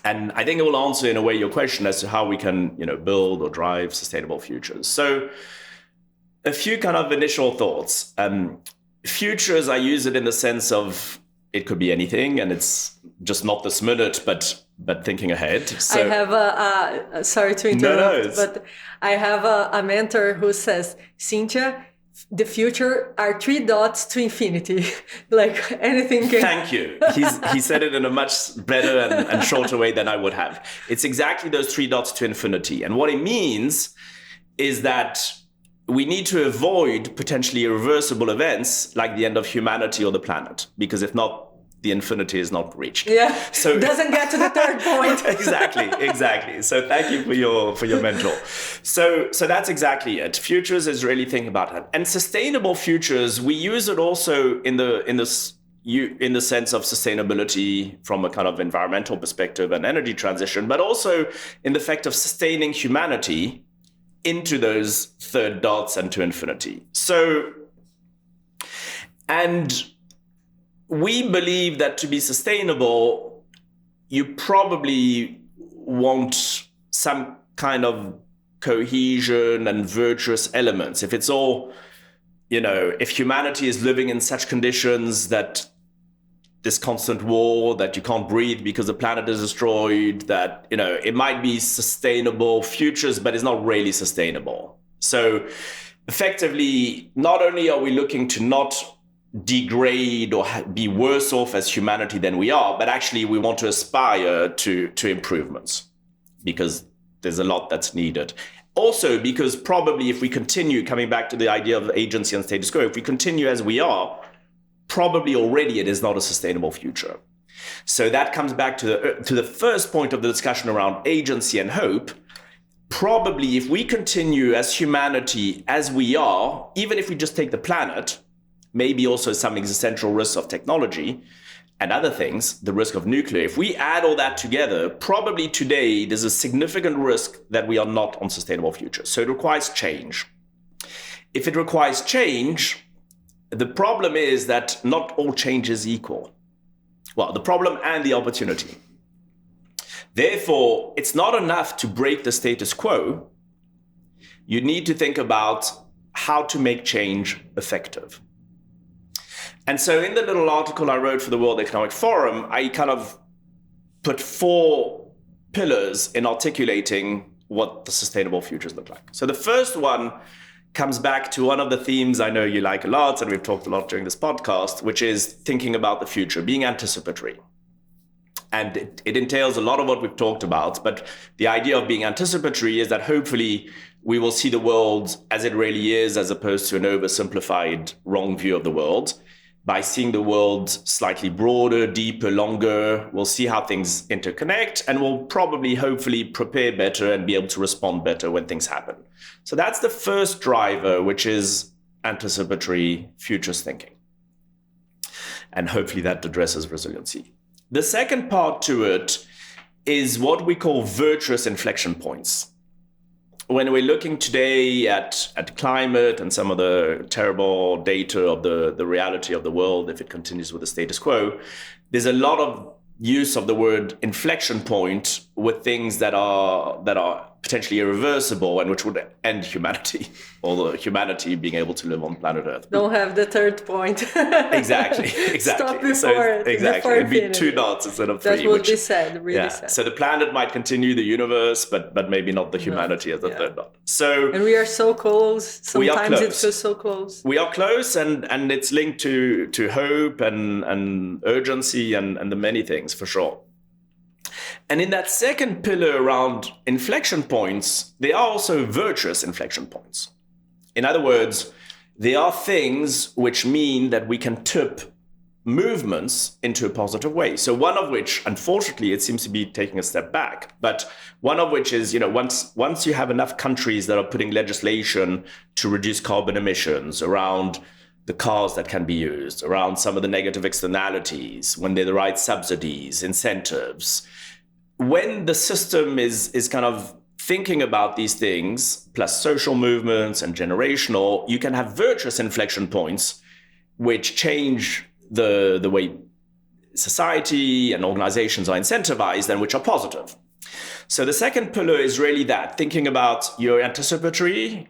And I think it will answer in a way your question as to how we can, build or drive sustainable futures. So a few kind of initial thoughts. Futures, I use it in the sense of it could be anything, and it's just not this minute, but thinking ahead. So, I have sorry to interrupt, but I have a mentor who says, Cynthia, the future are 3 dots to infinity. Like anything can... Thank you. He said it in a much better and shorter way than I would have. It's exactly those 3 dots to infinity. And what it means is that we need to avoid potentially irreversible events like the end of humanity or the planet, because if not, the infinity is not reached. Yeah, so doesn't get to the third point. Exactly. So thank you for your mentor. So that's exactly it. Futures is really thinking about it. And sustainable futures, we use it also in the sense of sustainability from a kind of environmental perspective and energy transition, but also in the fact of sustaining humanity into those third dots and to infinity. And we believe that to be sustainable, you probably want some kind of cohesion and virtuous elements. If it's all, if humanity is living in such conditions that this constant war, that you can't breathe because the planet is destroyed, that, it might be sustainable futures, but it's not really sustainable. So effectively, not only are we looking to not degrade or be worse off as humanity than we are, but actually we want to aspire to improvements, because there's a lot that's needed. Also, because probably if we continue, coming back to the idea of agency and status quo, if we continue as we are, probably already it is not a sustainable future. So that comes back to the first point of the discussion around agency and hope. Probably if we continue as humanity as we are, even if we just take the planet, maybe also some existential risks of technology and other things, the risk of nuclear. If we add all that together, probably today there's a significant risk that we are not on sustainable futures. So it requires change. If it requires change, the problem is that not all change is equal. Well, the problem and the opportunity. Therefore, it's not enough to break the status quo. You need to think about how to make change effective. And so in the little article I wrote for the World Economic Forum, I kind of put 4 pillars in articulating what the sustainable futures look like. So the first one comes back to one of the themes I know you like a lot, and we've talked a lot during this podcast, which is thinking about the future, being anticipatory. And it entails a lot of what we've talked about. But the idea of being anticipatory is that hopefully we will see the world as it really is, as opposed to an oversimplified wrong view of the world. By seeing the world slightly broader, deeper, longer, we'll see how things interconnect, and we'll probably, hopefully, prepare better and be able to respond better when things happen. So that's the first driver, which is anticipatory futures thinking. And hopefully that addresses resiliency. The second part to it is what we call virtuous inflection points. When we're looking today at climate and some of the terrible data of the reality of the world, if it continues with the status quo, there's a lot of use of the word inflection point with things that are potentially irreversible and which would end humanity, or humanity being able to live on planet Earth. Don't have the third point. Exactly. Stop before, so, exactly. It'd be 2 dots instead of 3. That would be sad, really sad. So the planet might continue, the universe, but maybe not the humanity as the third dot. And we are so close. Sometimes it feels so close. We are close, and it's linked to hope and urgency and the many things, for sure. And in that second pillar around inflection points, there are also virtuous inflection points. In other words, there are things which mean that we can tip movements into a positive way. So one of which, unfortunately, it seems to be taking a step back, but one of which is, once you have enough countries that are putting legislation to reduce carbon emissions around the cars that can be used, around some of the negative externalities, when there are the right subsidies, incentives, when the system is kind of thinking about these things, plus social movements and generational, you can have virtuous inflection points which change the way society and organizations are incentivized and which are positive. So the second pillar is really that, thinking about your anticipatory,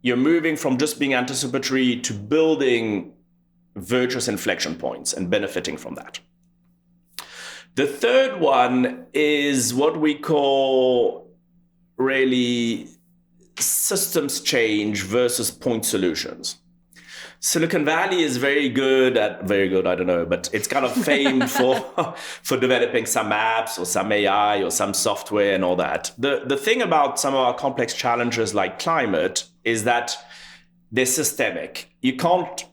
you're moving from just being anticipatory to building virtuous inflection points and benefiting from that. The third one is what we call really systems change versus point solutions. Silicon Valley is very good, I don't know, but it's kind of famed for developing some apps or some AI or some software and all that. The thing about some of our complex challenges like climate is that they're systemic. You can't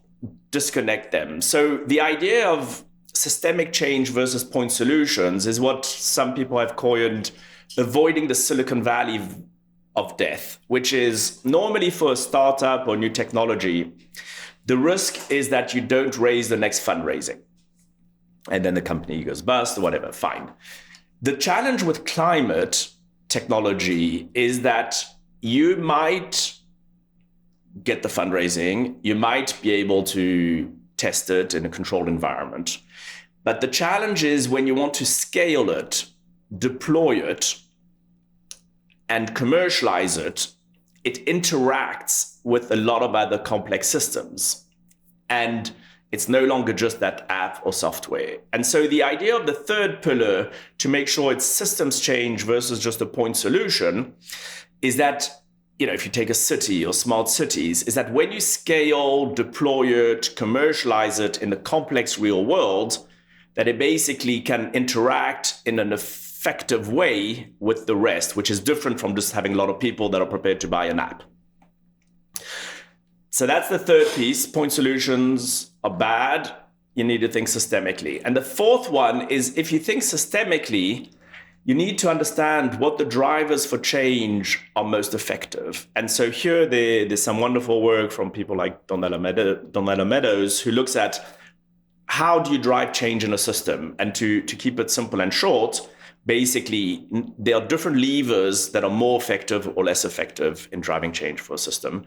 disconnect them. So the idea of systemic change versus point solutions is what some people have coined avoiding the Silicon Valley of death, which is normally for a startup or new technology, the risk is that you don't raise the next fundraising and then the company goes bust or whatever, fine. The challenge with climate technology is that you might get the fundraising, you might be able to test it in a controlled environment. But the challenge is when you want to scale it, deploy it, and commercialize it, it interacts with a lot of other complex systems. And it's no longer just that app or software. And so the idea of the third pillar to make sure it's systems change versus just a point solution is that, if you take a city or smart cities, is that when you scale, deploy it, commercialize it in the complex real world, that it basically can interact in an effective way with the rest, which is different from just having a lot of people that are prepared to buy an app. So that's the third piece. Point solutions are bad. You need to think systemically. And the fourth one is if you think systemically, you need to understand what the drivers for change are most effective. And so here there's some wonderful work from people like Donella Meadows, who looks at how do you drive change in a system? And to keep it simple and short, basically, there are different levers that are more effective or less effective in driving change for a system.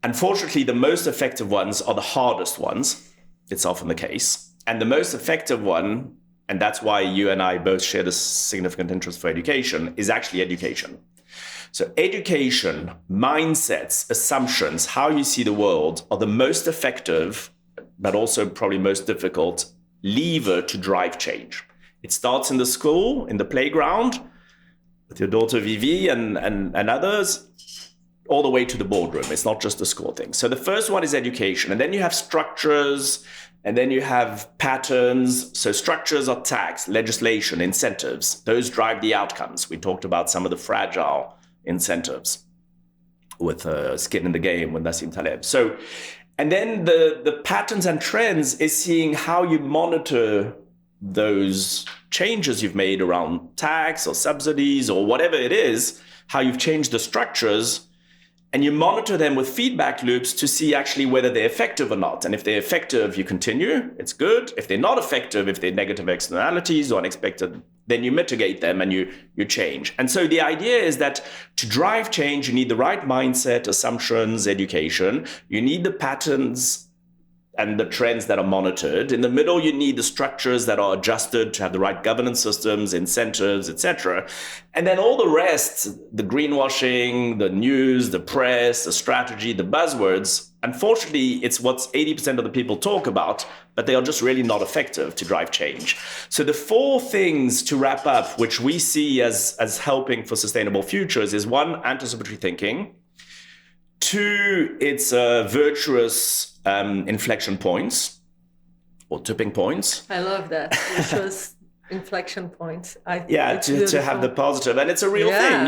Unfortunately, the most effective ones are the hardest ones. It's often the case. And the most effective one, and that's why you and I both share this significant interest for education, is actually education. So education, mindsets, assumptions, how you see the world are the most effective, but also probably most difficult lever to drive change. It starts in the school, in the playground, with your daughter Vivi and others, all the way to the boardroom. It's not just a school thing. So the first one is education. And then you have structures And then you have patterns. So structures are tax, legislation, incentives. Those drive the outcomes. We talked about some of the fragile incentives with skin in the game with Nassim Taleb. So, and then the patterns and trends is seeing how you monitor those changes you've made around tax or subsidies or whatever it is, how you've changed the structures, and you monitor them with feedback loops to see actually whether they're effective or not. And if they're effective, you continue, it's good. If they're not effective, if they're negative externalities or unexpected, then you mitigate them and you change. And so the idea is that to drive change, you need the right mindset, assumptions, education. You need the patterns and the trends that are monitored. In the middle, you need the structures that are adjusted to have the right governance systems, incentives, etc. And then all the rest, the greenwashing, the news, the press, the strategy, the buzzwords, unfortunately, it's what 80% of the people talk about, but they are just really not effective to drive change. So the four things to wrap up, which we see as helping for sustainable futures is one, anticipatory thinking. Two, it's virtuous inflection points or tipping points. I love that. Virtuous inflection points. To have the positive, and it's a real thing.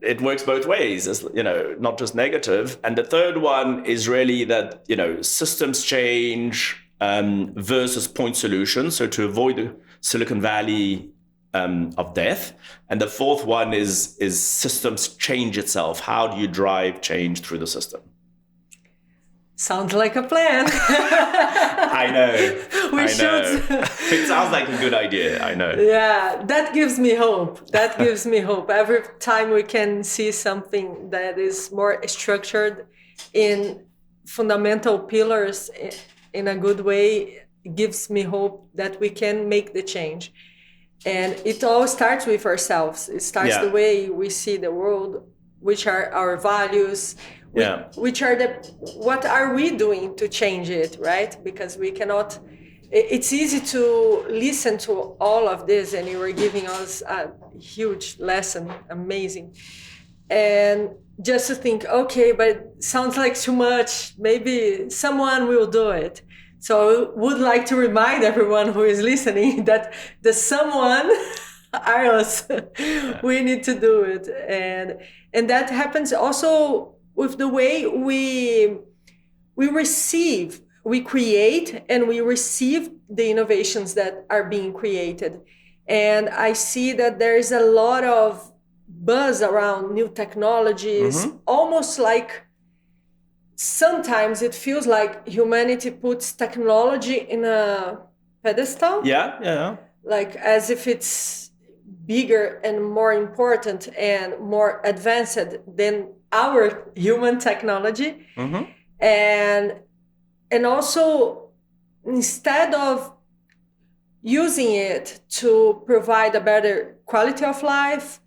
It works both ways, as not just negative. And the third one is really that systems change versus point solutions. So to avoid the Silicon Valley of death. And the fourth one is systems change itself. How do you drive change through the system? Sounds like a plan. I know. We should. It sounds like a good idea. I know. Yeah, that gives me hope. Every time we can see something that is more structured in fundamental pillars in a good way, it gives me hope that we can make the change. And it all starts with ourselves. It starts the way we see the world, which are our values, which are what are we doing to change it, right? Because we cannot, it's easy to listen to all of this, and you were giving us a huge lesson, amazing. And just to think, okay, but it sounds like too much, maybe someone will do it. So I would like to remind everyone who is listening that the someone are us. We need to do it. And that happens also with the way we create and we receive the innovations that are being created. And I see that there is a lot of buzz around new technologies, almost like sometimes it feels like humanity puts technology in a pedestal. Like as if it's bigger and more important and more advanced than our human technology. And also, instead of using it to provide a better quality of life,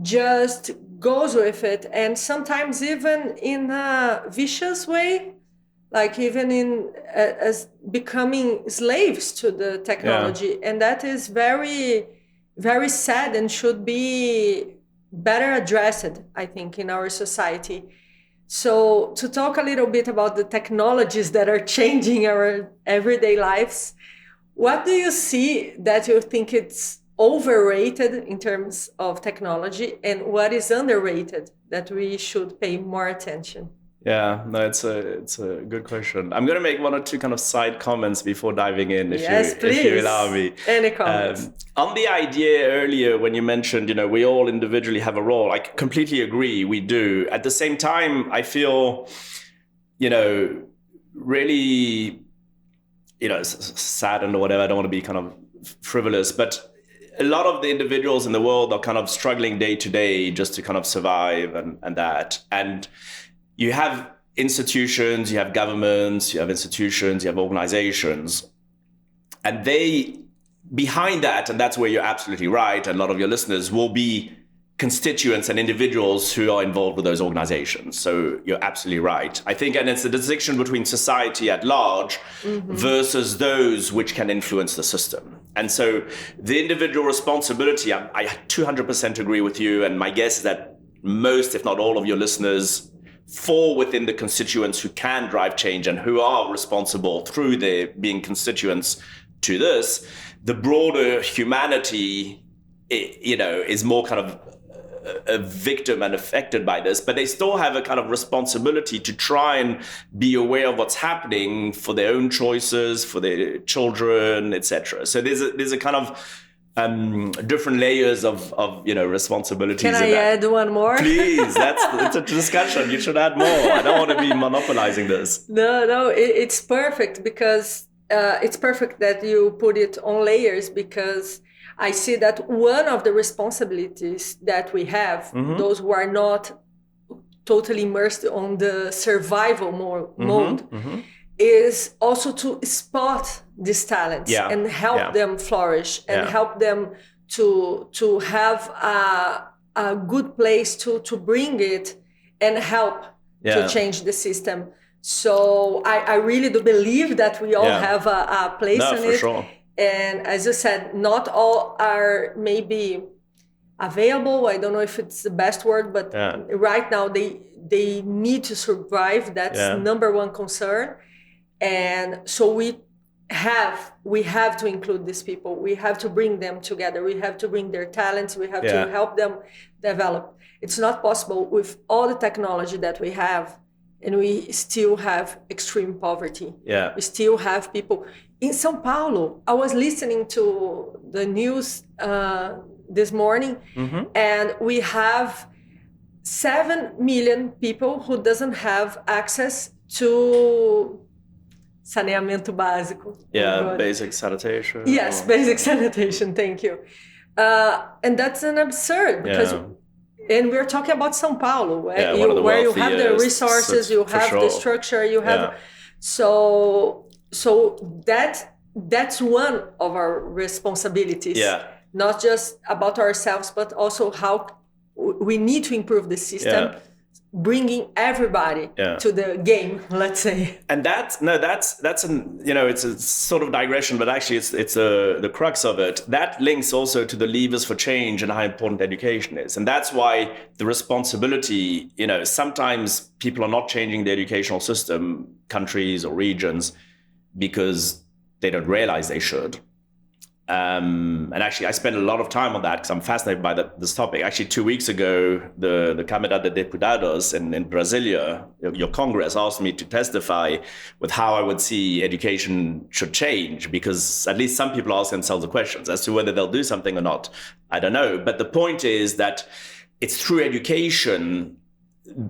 just goes with it, and sometimes even in a vicious way, like even in as becoming slaves to the technology. And that is very, very sad and should be better addressed, I think, in our society. So to talk a little bit about the technologies that are changing our everyday lives, what do you see that you think it's overrated in terms of technology, and what is underrated that we should pay more attention? Yeah, no, it's a good question. I'm going to make one or two kind of side comments before diving in, if you allow me. Any comments? On the idea earlier, when you mentioned, we all individually have a role, I completely agree, we do. At the same time, I feel, really, saddened or whatever. I don't want to be kind of frivolous, but a lot of the individuals in the world are kind of struggling day to day just to kind of survive and that. And you have institutions, you have governments, you have institutions, you have organizations, and they, behind that, and that's where you're absolutely right, and a lot of your listeners will be constituents and individuals who are involved with those organizations. So you're absolutely right. I think, and it's a distinction between society at large versus those which can influence the system. And so the individual responsibility, I 200% agree with you. And my guess is that most, if not all of your listeners fall within the constituents who can drive change and who are responsible through their being constituents to this, the broader humanity, is more kind of a victim and affected by this, but they still have a kind of responsibility to try and be aware of what's happening for their own choices, for their children, etc. So there's a kind of different layers of responsibilities. Can I add one more? Please, it's a discussion. You should add more. I don't want to be monopolizing this. No, it's perfect because it's perfect that you put it on layers, because I see that one of the responsibilities that we have, those who are not totally immersed on the survival mode, is also to spot these talents and help them flourish and help them to have a good place to bring it and help to change the system. So I really do believe that we all have a place in it. Sure. And as you said, not all are maybe available. I don't know if it's the best word, but right now they need to survive. That's number one concern. And so we have to include these people. We have to bring them together. We have to bring their talents. We have to help them develop. It's not possible with all the technology that we have, and we still have extreme poverty. Yeah. We still have people. In São Paulo, I was listening to the news this morning, and we have 7 million people who doesn't have access to saneamento básico. Basic sanitation. Yes, basic sanitation. Thank you. And that's an absurd, because and we're talking about São Paulo, where you have the resources, you have the structure, you have So that's one of our responsibilities. Not just about ourselves, but also how we need to improve the system, bringing everybody to the game, let's say. And that's it's a sort of digression, but actually it's the crux of it. That links also to the levers for change and how important education is. And that's why the responsibility, sometimes people are not changing the educational system, countries or regions, because they don't realize they should. And actually, I spend a lot of time on that because I'm fascinated by this topic. Actually, 2 weeks ago, the Câmara de Deputados in Brasilia, your Congress, asked me to testify with how I would see education should change, because at least some people ask themselves the questions as to whether they'll do something or not. I don't know. But the point is that it's through education.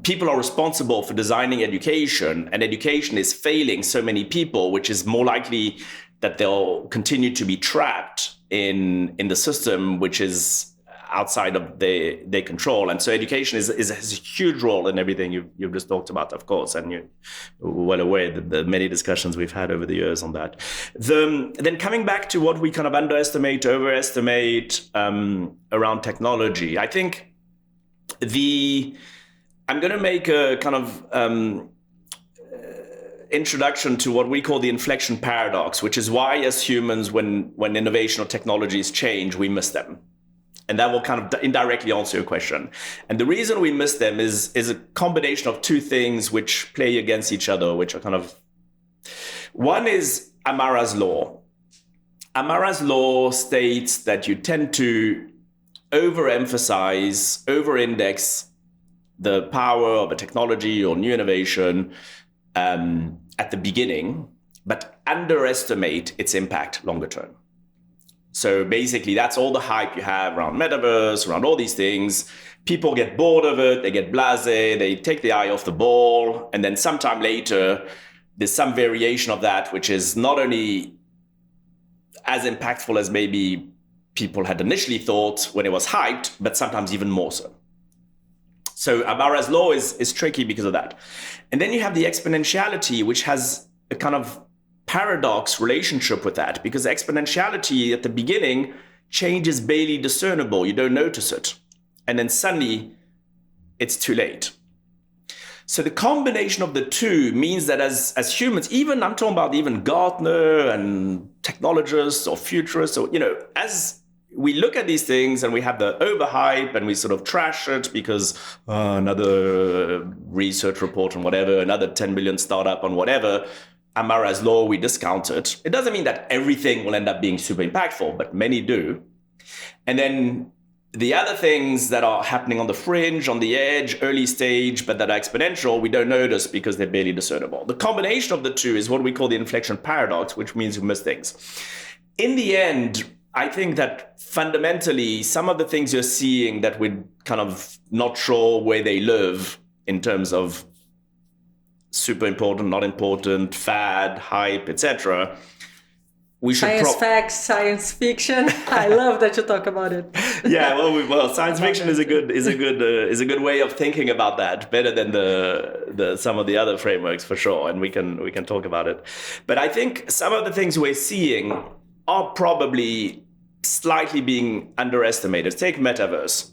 People are responsible for designing education, and education is failing so many people, which is more likely that they'll continue to be trapped in the system, which is outside of their control. And so education has a huge role in everything you've just talked about, of course, and you're well aware that the many discussions we've had over the years on that. Then coming back to what we kind of underestimate, overestimate around technology, I think I'm going to make a kind of introduction to what we call the inflection paradox, which is why as humans, when innovation or technologies change, we miss them. And that will kind of indirectly answer your question. And the reason we miss them is a combination of two things which play against each other, which are kind of... One is Amara's law. Amara's law states that you tend to overemphasize, over-index the power of a technology or new innovation at the beginning, but underestimate its impact longer term. So basically, that's all the hype you have around metaverse, around all these things. People get bored of it, they get blasé, they take the eye off the ball, and then sometime later, there's some variation of that, which is not only as impactful as maybe people had initially thought when it was hyped, but sometimes even more so. So Amara's law is tricky because of that. And then you have the exponentiality, which has a kind of paradox relationship with that, because exponentiality at the beginning, change is barely discernible. You don't notice it. And then suddenly it's too late. So the combination of the two means that as humans, even I'm talking about even Gartner and technologists or futurists, or, as we look at these things and we have the overhype and we sort of trash it because another research report on whatever, another 10 million startup on whatever, Amara's law, we discount it. It doesn't mean that everything will end up being super impactful, but many do. And then the other things that are happening on the fringe, on the edge, early stage, but that are exponential, we don't notice because they're barely discernible. The combination of the two is what we call the inflection paradox, which means we miss things. In the end, I think that fundamentally, some of the things you're seeing that we're kind of not sure where they live in terms of super important, not important, fad, hype, etc. We should science facts, science fiction. I love that you talk about it. Yeah, well, science fiction is a good way of thinking about that, better than the some of the other frameworks for sure, and we can talk about it. But I think some of the things we're seeing are probably slightly being underestimated. Take metaverse.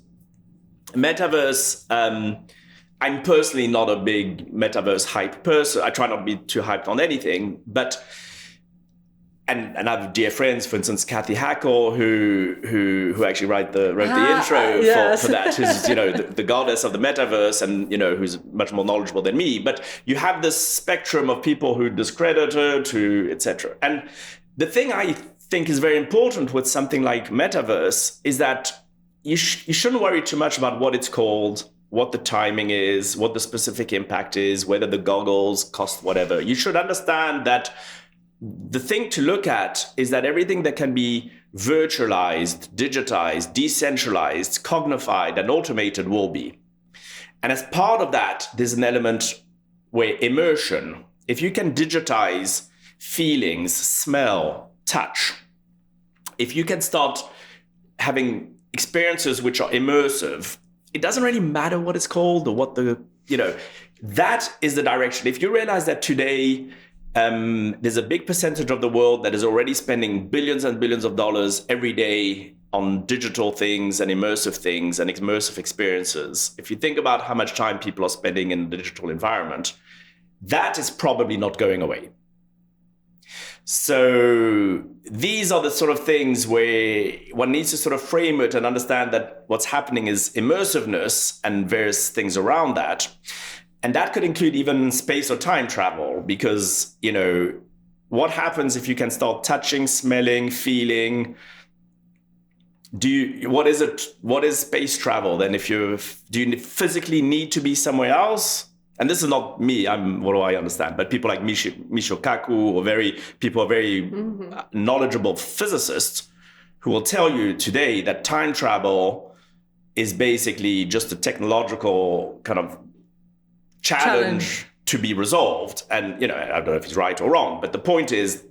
I'm personally not a big metaverse hype person. I try not to be too hyped on anything, but and I have dear friends, for instance, Kathy Hackle, who actually wrote the intro yes. for that, who's the goddess of the metaverse, and who's much more knowledgeable than me. But you have this spectrum of people who discredit her, to etc. And the thing I think is very important with something like metaverse is that you shouldn't worry too much about what it's called, what the timing is, what the specific impact is, whether the goggles cost whatever. You should understand that the thing to look at is that everything that can be virtualized, digitized, decentralized, cognified, and automated will be. And as part of that, there's an element where immersion, if you can digitize feelings, smell, touch, if you can start having experiences which are immersive, it doesn't really matter what it's called or what that is the direction. If you realize that today, there's a big percentage of the world that is already spending billions and billions of dollars every day on digital things and immersive experiences. If you think about how much time people are spending in the digital environment, that is probably not going away. So these are the sort of things where one needs to sort of frame it and understand that what's happening is immersiveness and various things around that. And that could include even space or time travel, because, what happens if you can start touching, smelling, feeling? What is space travel then? Do you physically need to be somewhere else? And this is not me, what do I understand? But people like Michio Kaku or very knowledgeable physicists who will tell you today that time travel is basically just a technological kind of challenge to be resolved. And, I don't know if he's right or wrong, but the point is,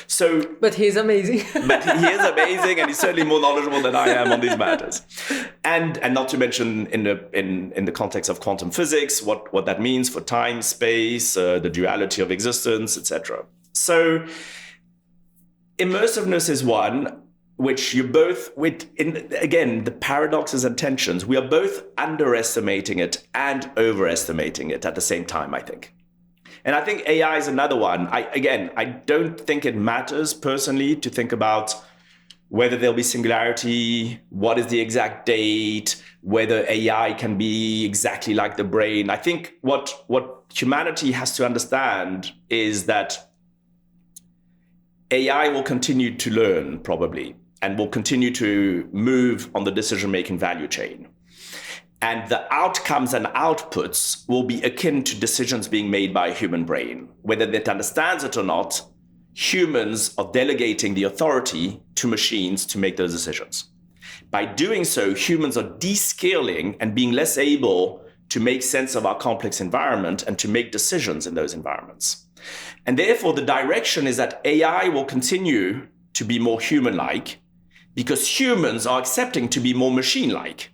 so... But he's amazing. But he is amazing, and he's certainly more knowledgeable than I am on these matters. And not to mention in the context of quantum physics, what that means for time, space, the duality of existence, etc. So immersiveness is one, which you both, again, the paradoxes and tensions, we are both underestimating it and overestimating it at the same time, I think. And I think AI is another one. I don't think it matters personally to think about whether there'll be singularity, what is the exact date, whether AI can be exactly like the brain. I think what humanity has to understand is that AI will continue to learn, probably, and will continue to move on the decision-making value chain. And the outcomes and outputs will be akin to decisions being made by a human brain. Whether it understands it or not, humans are delegating the authority to machines to make those decisions. By doing so, humans are descaling and being less able to make sense of our complex environment and to make decisions in those environments. And therefore, the direction is that AI will continue to be more human-like because humans are accepting to be more machine-like.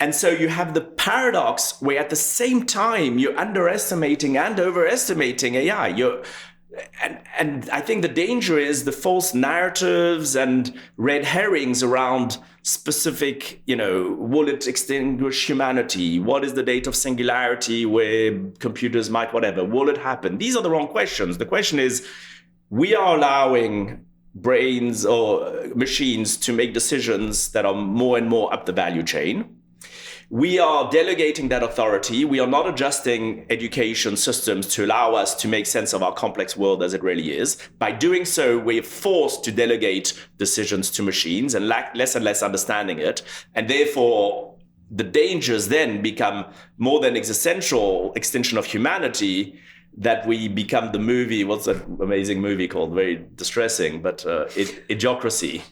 And so you have the paradox where at the same time you're underestimating and overestimating AI. And I think the danger is the false narratives and red herrings around specific, will it extinguish humanity? What is the date of singularity where computers might whatever? Will it happen? These are the wrong questions. The question is, we are allowing brains or machines to make decisions that are more and more up the value chain. We are delegating that authority. We are not adjusting education systems to allow us to make sense of our complex world as it really is. By doing so, we're forced to delegate decisions to machines and lack less and less understanding it. And therefore, the dangers then become more than existential extinction of humanity, that we become the movie, what's that amazing movie called? Very distressing, but Idiocracy,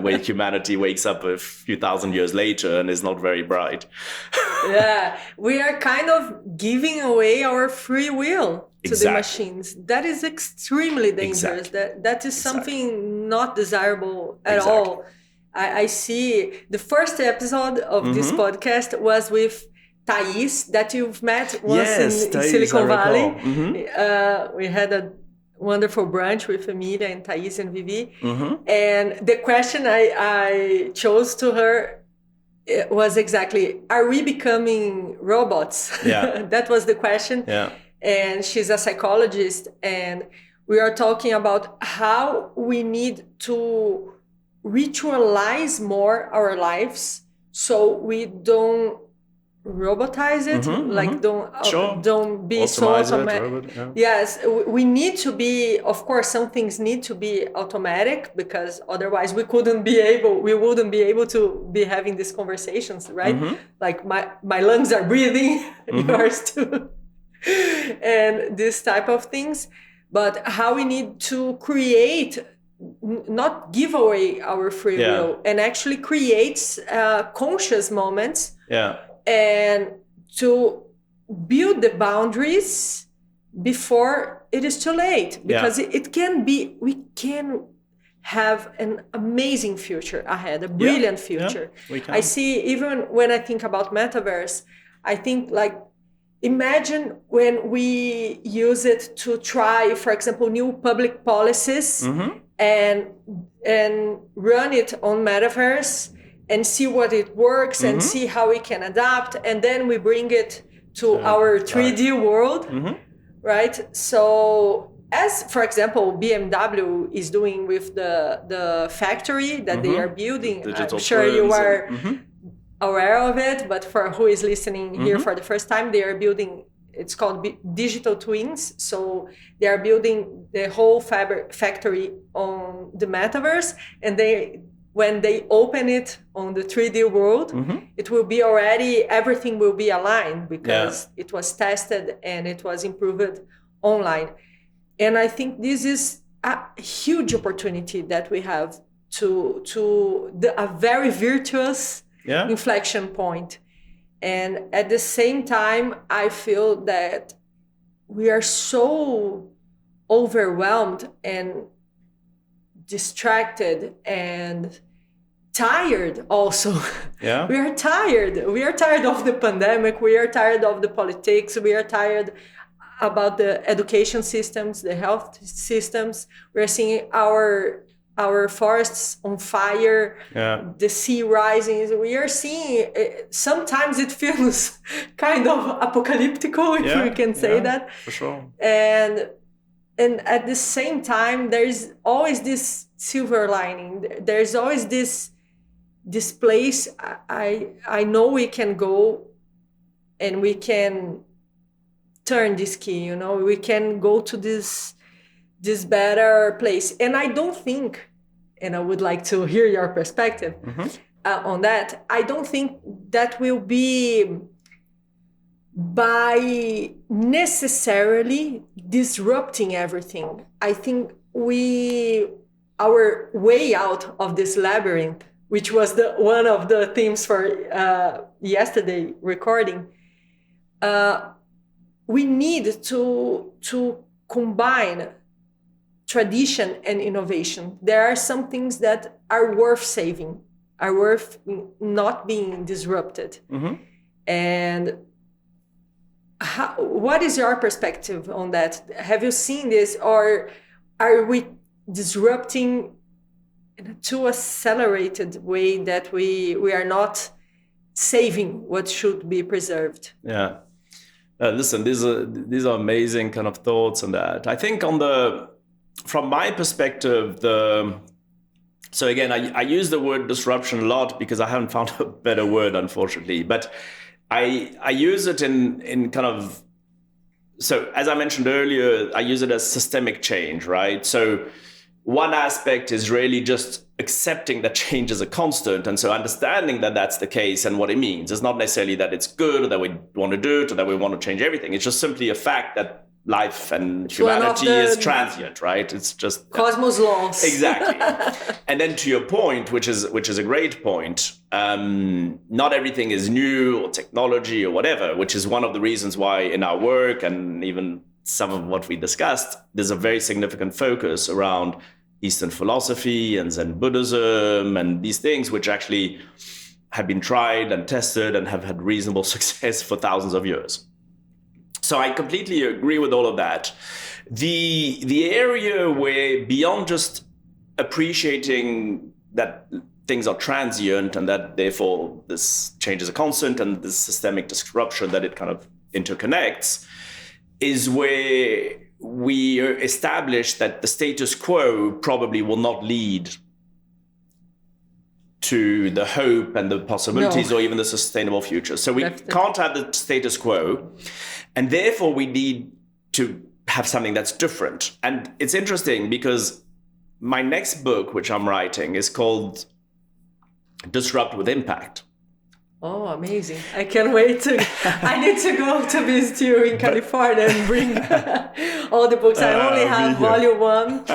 where humanity wakes up a few thousand years later and is not very bright. Yeah, we are kind of giving away our free will to the machines. That is extremely dangerous. That is something not desirable at all. I see the first episode of this podcast was with Thais, that you've met once in Silicon Valley. We had a wonderful brunch with Emilia and Thais and Vivi. And the question I chose to her was exactly, are we becoming robots? That was the question. And she's a psychologist. And we are talking about how we need to ritualize more our lives so we don't robotize it, don't be so automatic. Yes, we need to be, of course, some things need to be automatic, because otherwise we wouldn't be able to be having these conversations, right? Like my lungs are breathing, yours too, and this type of things. But how we need to create, not give away our free will, and actually create conscious moments. And to build the boundaries before it is too late, because it can be, we can have an amazing future ahead, a brilliant future. I see, even when I think about metaverse, I think like, imagine when we use it to try, for example, new public policies and run it on metaverse, and see what it works and see how we can adapt. And then we bring it to our 3D world, right? So as, for example, BMW is doing with the factory that they are building. Digital I'm sure you are aware of it, but for who is listening here for the first time, they are building, it's called digital twins. So they are building the whole factory on the metaverse, and when they open it on the 3D world, it will be already, everything will be aligned, because it was tested and it was improved online. And I think this is a huge opportunity that we have to a very virtuous inflection point. And at the same time, I feel that we are so overwhelmed and distracted and tired also. We are tired. We are tired of the pandemic. We are tired of the politics. We are tired about the education systems, the health systems. We are seeing our forests on fire, the sea rising. We are seeing, sometimes it feels kind of apocalyptic, if we can say that. For sure. And at the same time, there's always this silver lining. There's always this place I know we can go, and we can turn this key, we can go to this better place. And I don't think, and I would like to hear your perspective on that, I don't think that will be by necessarily disrupting everything. I think our way out of this labyrinth, which was one of the themes for yesterday recording, we need to combine tradition and innovation. There are some things that are worth saving, are worth not being disrupted. And what is your perspective on that? Have you seen this, or are we disrupting in a too accelerated way that we are not saving what should be preserved? Listen, these are amazing kind of thoughts on that. I think on the from my perspective, so again, I use the word disruption a lot because I haven't found a better word, unfortunately. But I use it in kind of, so as I mentioned earlier, I use it as systemic change, right? So one aspect is really just accepting that change is a constant. And so understanding that that's the case and what it means. It's not necessarily that it's good or that we want to do it or that we want to change everything. It's just simply a fact that life and humanity is transient, right? It's just cosmos laws. Exactly. And then to your point, which is a great point, not everything is new or technology or whatever, which is one of the reasons why in our work and even some of what we discussed, there's a very significant focus around Eastern philosophy and Zen Buddhism and these things, which actually have been tried and tested and have had reasonable success for thousands of years. So I completely agree with all of that. The area where beyond just appreciating that things are transient and that therefore this change is a constant and this systemic disruption that it kind of interconnects is where we establish that the status quo probably will not lead to the hope and the possibilities or even the sustainable future. So we can't have the status quo. And therefore, we need to have something that's different. And it's interesting because my next book, which I'm writing, is called Disrupt with Impact. Oh, amazing. I can't wait I need to go to visit you in California and bring all the books. I only have volume 1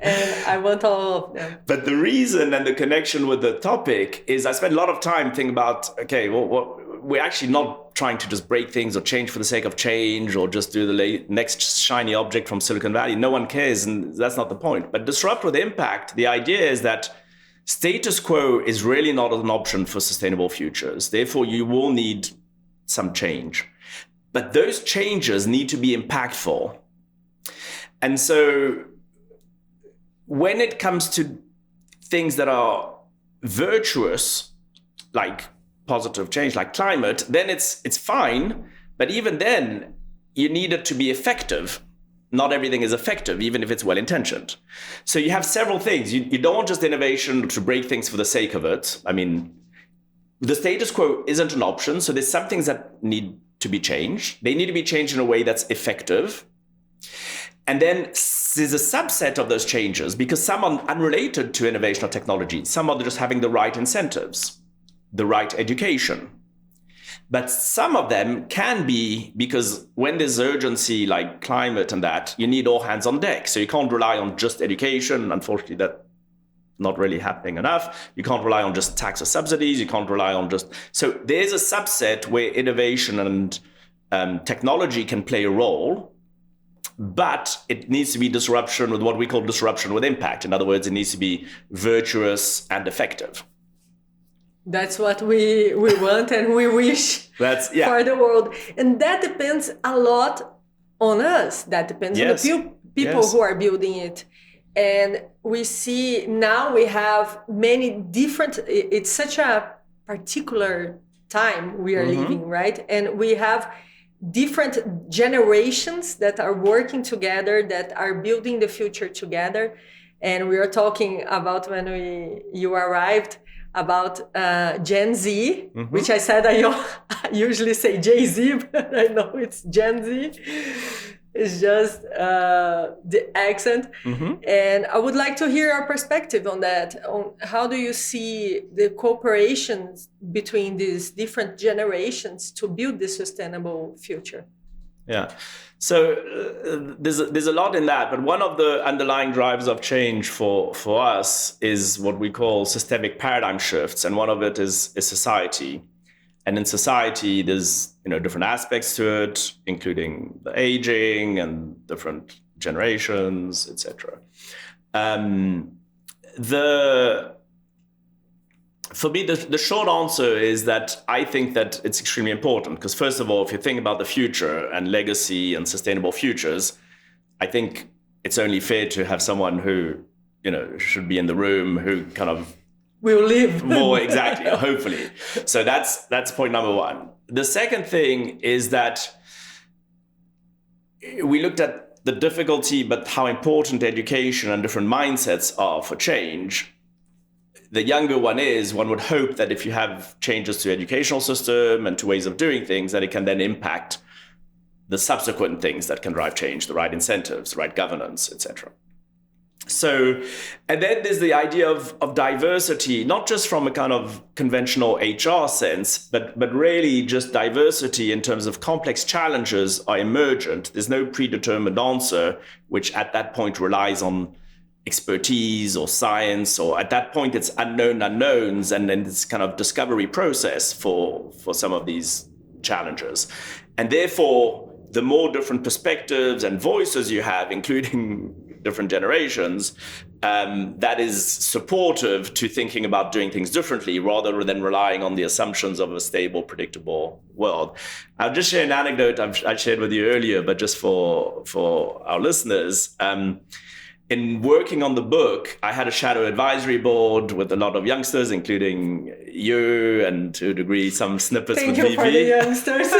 and I want all of them. But the reason and the connection with the topic is I spend a lot of time thinking about, okay, well, we're actually not trying to just break things or change for the sake of change or just do the next shiny object from Silicon Valley. No one cares, and that's not the point. But disrupt with impact, the idea is that status quo is really not an option for sustainable futures. Therefore, you will need some change. But those changes need to be impactful. And so when it comes to things that are virtuous, like positive change, like climate, then it's fine. But even then, you need it to be effective. Not everything is effective, even if it's well-intentioned. So you have several things. You don't want just innovation to break things for the sake of it. I mean, the status quo isn't an option. So there's some things that need to be changed. They need to be changed in a way that's effective. And then there's a subset of those changes because some are unrelated to innovation or technology. Some are just having the right incentives, the right education. But some of them can be because when there's urgency like climate and that, you need all hands on deck. So you can't rely on just education. Unfortunately, that's not really happening enough. You can't rely on just tax or subsidies. You can't rely on just... So there's a subset where innovation and technology can play a role, but it needs to be disruption with what we call disruption with impact. In other words, it needs to be virtuous and effective. That's what we want and we wish for the world. And that depends a lot on us. That depends on the people who are building it. And we see now we have many different, it's such a particular time we are living, right? And we have different generations that are working together, that are building the future together. And we are talking about when you arrived, about Gen Z, which I said I usually say Jay-Z, but I know it's Gen Z. It's just the accent. And I would like to hear your perspective on that. On how do you see the cooperation between these different generations to build this sustainable future? Yeah. So there's a lot in that, but one of the underlying drivers of change for us is what we call systemic paradigm shifts, and one of it is society. And in society, there's different aspects to it, including the aging and different generations, etc. For me, the short answer is that I think that it's extremely important because, first of all, if you think about the future and legacy and sustainable futures, I think it's only fair to have someone who, should be in the room who kind of will live more exactly, hopefully. So that's point number one. The second thing is that we looked at the difficulty, but how important education and different mindsets are for change. The younger one would hope that if you have changes to educational system and to ways of doing things, that it can then impact the subsequent things that can drive change, the right incentives, the right governance, etc. So, and then there's the idea of diversity, not just from a kind of conventional HR sense, but really just diversity in terms of complex challenges are emergent. There's no predetermined answer, which at that point relies on expertise or science, or at that point it's unknown unknowns, and then this kind of discovery process for some of these challenges. And therefore, the more different perspectives and voices you have, including different generations, that is supportive to thinking about doing things differently rather than relying on the assumptions of a stable, predictable world. I'll just share an anecdote I shared with you earlier, but just for our listeners. In working on the book, I had a shadow advisory board with a lot of youngsters, including you, and to a degree, some snippets with Vivi. Thank you for the youngsters.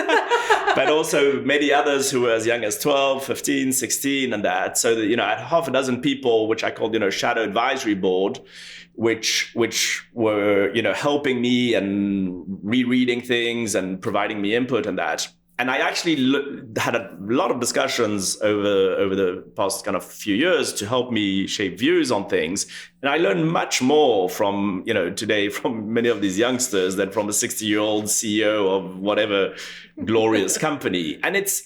But also many others who were as young as 12, 15, 16, and that. So that, I had half a dozen people, which I called, shadow advisory board, which were, helping me and rereading things and providing me input and that. And I actually had a lot of discussions over the past kind of few years to help me shape views on things. And I learned much more from, today from many of these youngsters than from a 60-year-old CEO of whatever glorious company. And it's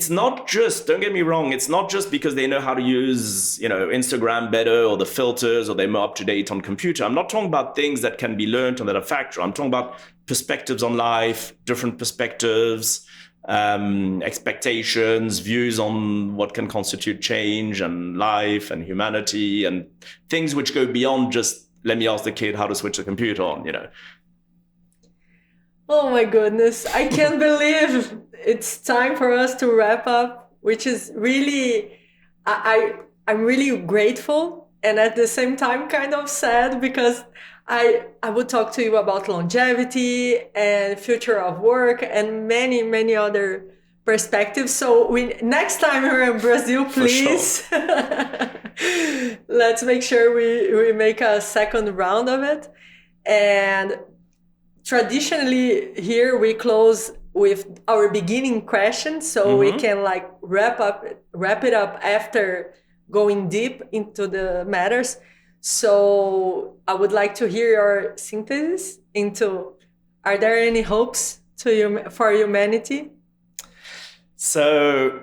not just, don't get me wrong, it's not just because they know how to use, Instagram better or the filters or they're more up to date on computer. I'm not talking about things that can be learned and that are factual. I'm talking about perspectives on life, different perspectives, expectations, views on what can constitute change and life and humanity, and things which go beyond just, let me ask the kid how to switch the computer on, Oh my goodness. I can't believe it's time for us to wrap up, which is really, I'm really grateful and at the same time kind of sad, because I would talk to you about longevity and future of work and many, many other perspectives. So next time we're in Brazil, please, sure. Let's make sure we make a second round of it. And traditionally here we close with our beginning question, so we can wrap it up after going deep into the matters. So I would like to hear your synthesis into, are there any hopes for humanity? So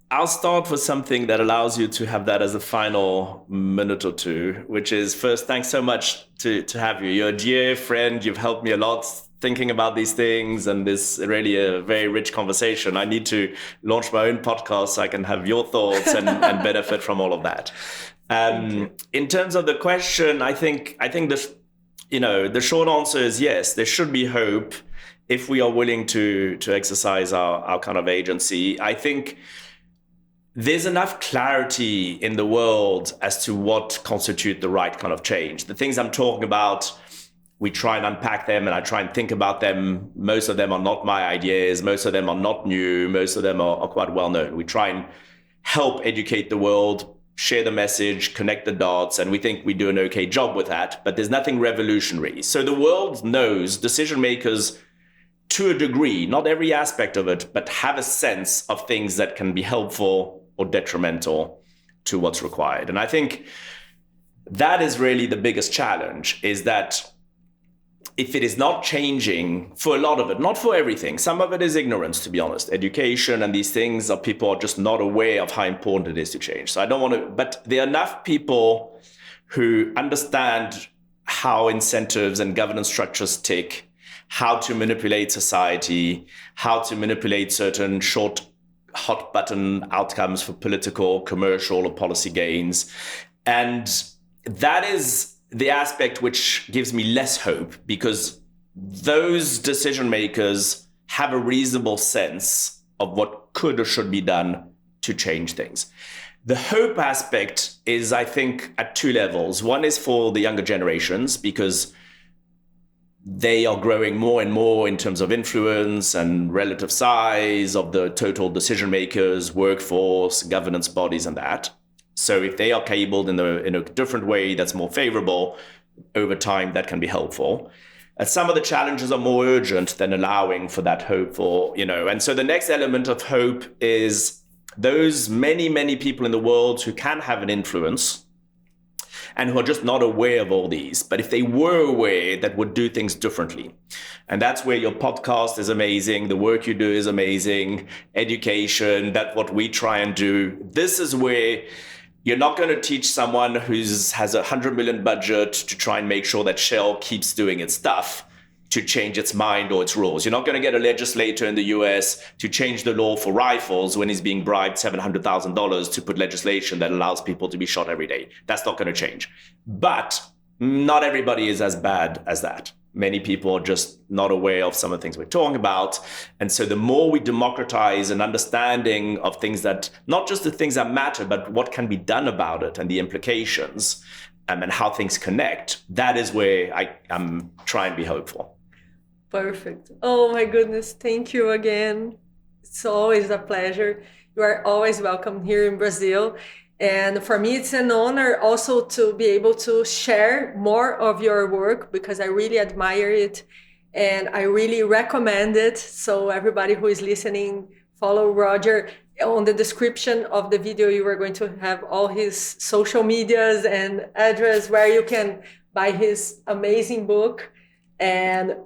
I'll start with something that allows you to have that as a final minute or two, which is, first, thanks so much to have you. You're a dear friend. You've helped me a lot thinking about these things, and this is really a very rich conversation. I need to launch my own podcast so I can have your thoughts and benefit from all of that. In terms of the question, I think the short answer is yes, there should be hope if we are willing to exercise our kind of agency. I think there's enough clarity in the world as to what constitute the right kind of change. The things I'm talking about, we try and unpack them and I try and think about them. Most of them are not my ideas. Most of them are not new. Most of them are quite well known. We try and help educate the world, share the message, connect the dots, and we think we do an okay job with that, but there's nothing revolutionary. So the world knows, decision makers to a degree, not every aspect of it, but have a sense of things that can be helpful or detrimental to what's required. And I think that is really the biggest challenge, is that if it is not changing for a lot of it, not for everything, some of it is ignorance, to be honest. Education and these things are, people are just not aware of how important it is to change. So I don't want to, but there are enough people who understand how incentives and governance structures tick, how to manipulate society, how to manipulate certain short, hot button outcomes for political, commercial, or policy gains. And that is the aspect which gives me less hope, because those decision makers have a reasonable sense of what could or should be done to change things. The hope aspect is, I think, at two levels. One is for the younger generations, because they are growing more and more in terms of influence and relative size of the total decision makers, workforce, governance bodies, and that. So if they are cabled in a different way that's more favorable, over time, that can be helpful. And some of the challenges are more urgent than allowing for that hope for, and so the next element of hope is those many, many people in the world who can have an influence and who are just not aware of all these. But if they were aware, that would do things differently. And that's where your podcast is amazing. The work you do is amazing. Education, that's what we try and do. This is where you're not going to teach someone who has $100 million budget to try and make sure that Shell keeps doing its stuff to change its mind or its rules. You're not going to get a legislator in the US to change the law for rifles when he's being bribed $700,000 to put legislation that allows people to be shot every day. That's not going to change. But not everybody is as bad as that. Many people are just not aware of some of the things we're talking about. And so the more we democratize an understanding of things that, not just the things that matter, but what can be done about it and the implications and how things connect, that is where I'm trying to be hopeful. Perfect. Oh my goodness. Thank you again. It's always a pleasure. You are always welcome here in Brazil. And for me, it's an honor also to be able to share more of your work because I really admire it and I really recommend it. So everybody who is listening, follow Roger. On the description of the video, you are going to have all his social medias and address where you can buy his amazing book. And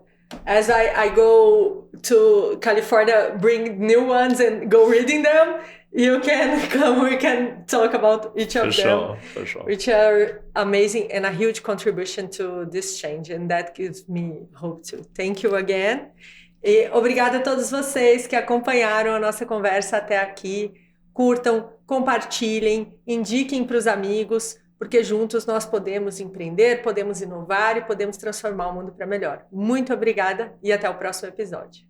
as I go to California, bring new ones and go reading them, you can come, we can talk about each of them, for sure. Which are amazing and a huge contribution to this change. And that gives me hope too. Thank you again. E obrigada a todos vocês que acompanharam a nossa conversa até aqui. Curtam, compartilhem, indiquem para os amigos, porque juntos nós podemos empreender, podemos inovar e podemos transformar o mundo para melhor. Muito obrigada e até o próximo episódio.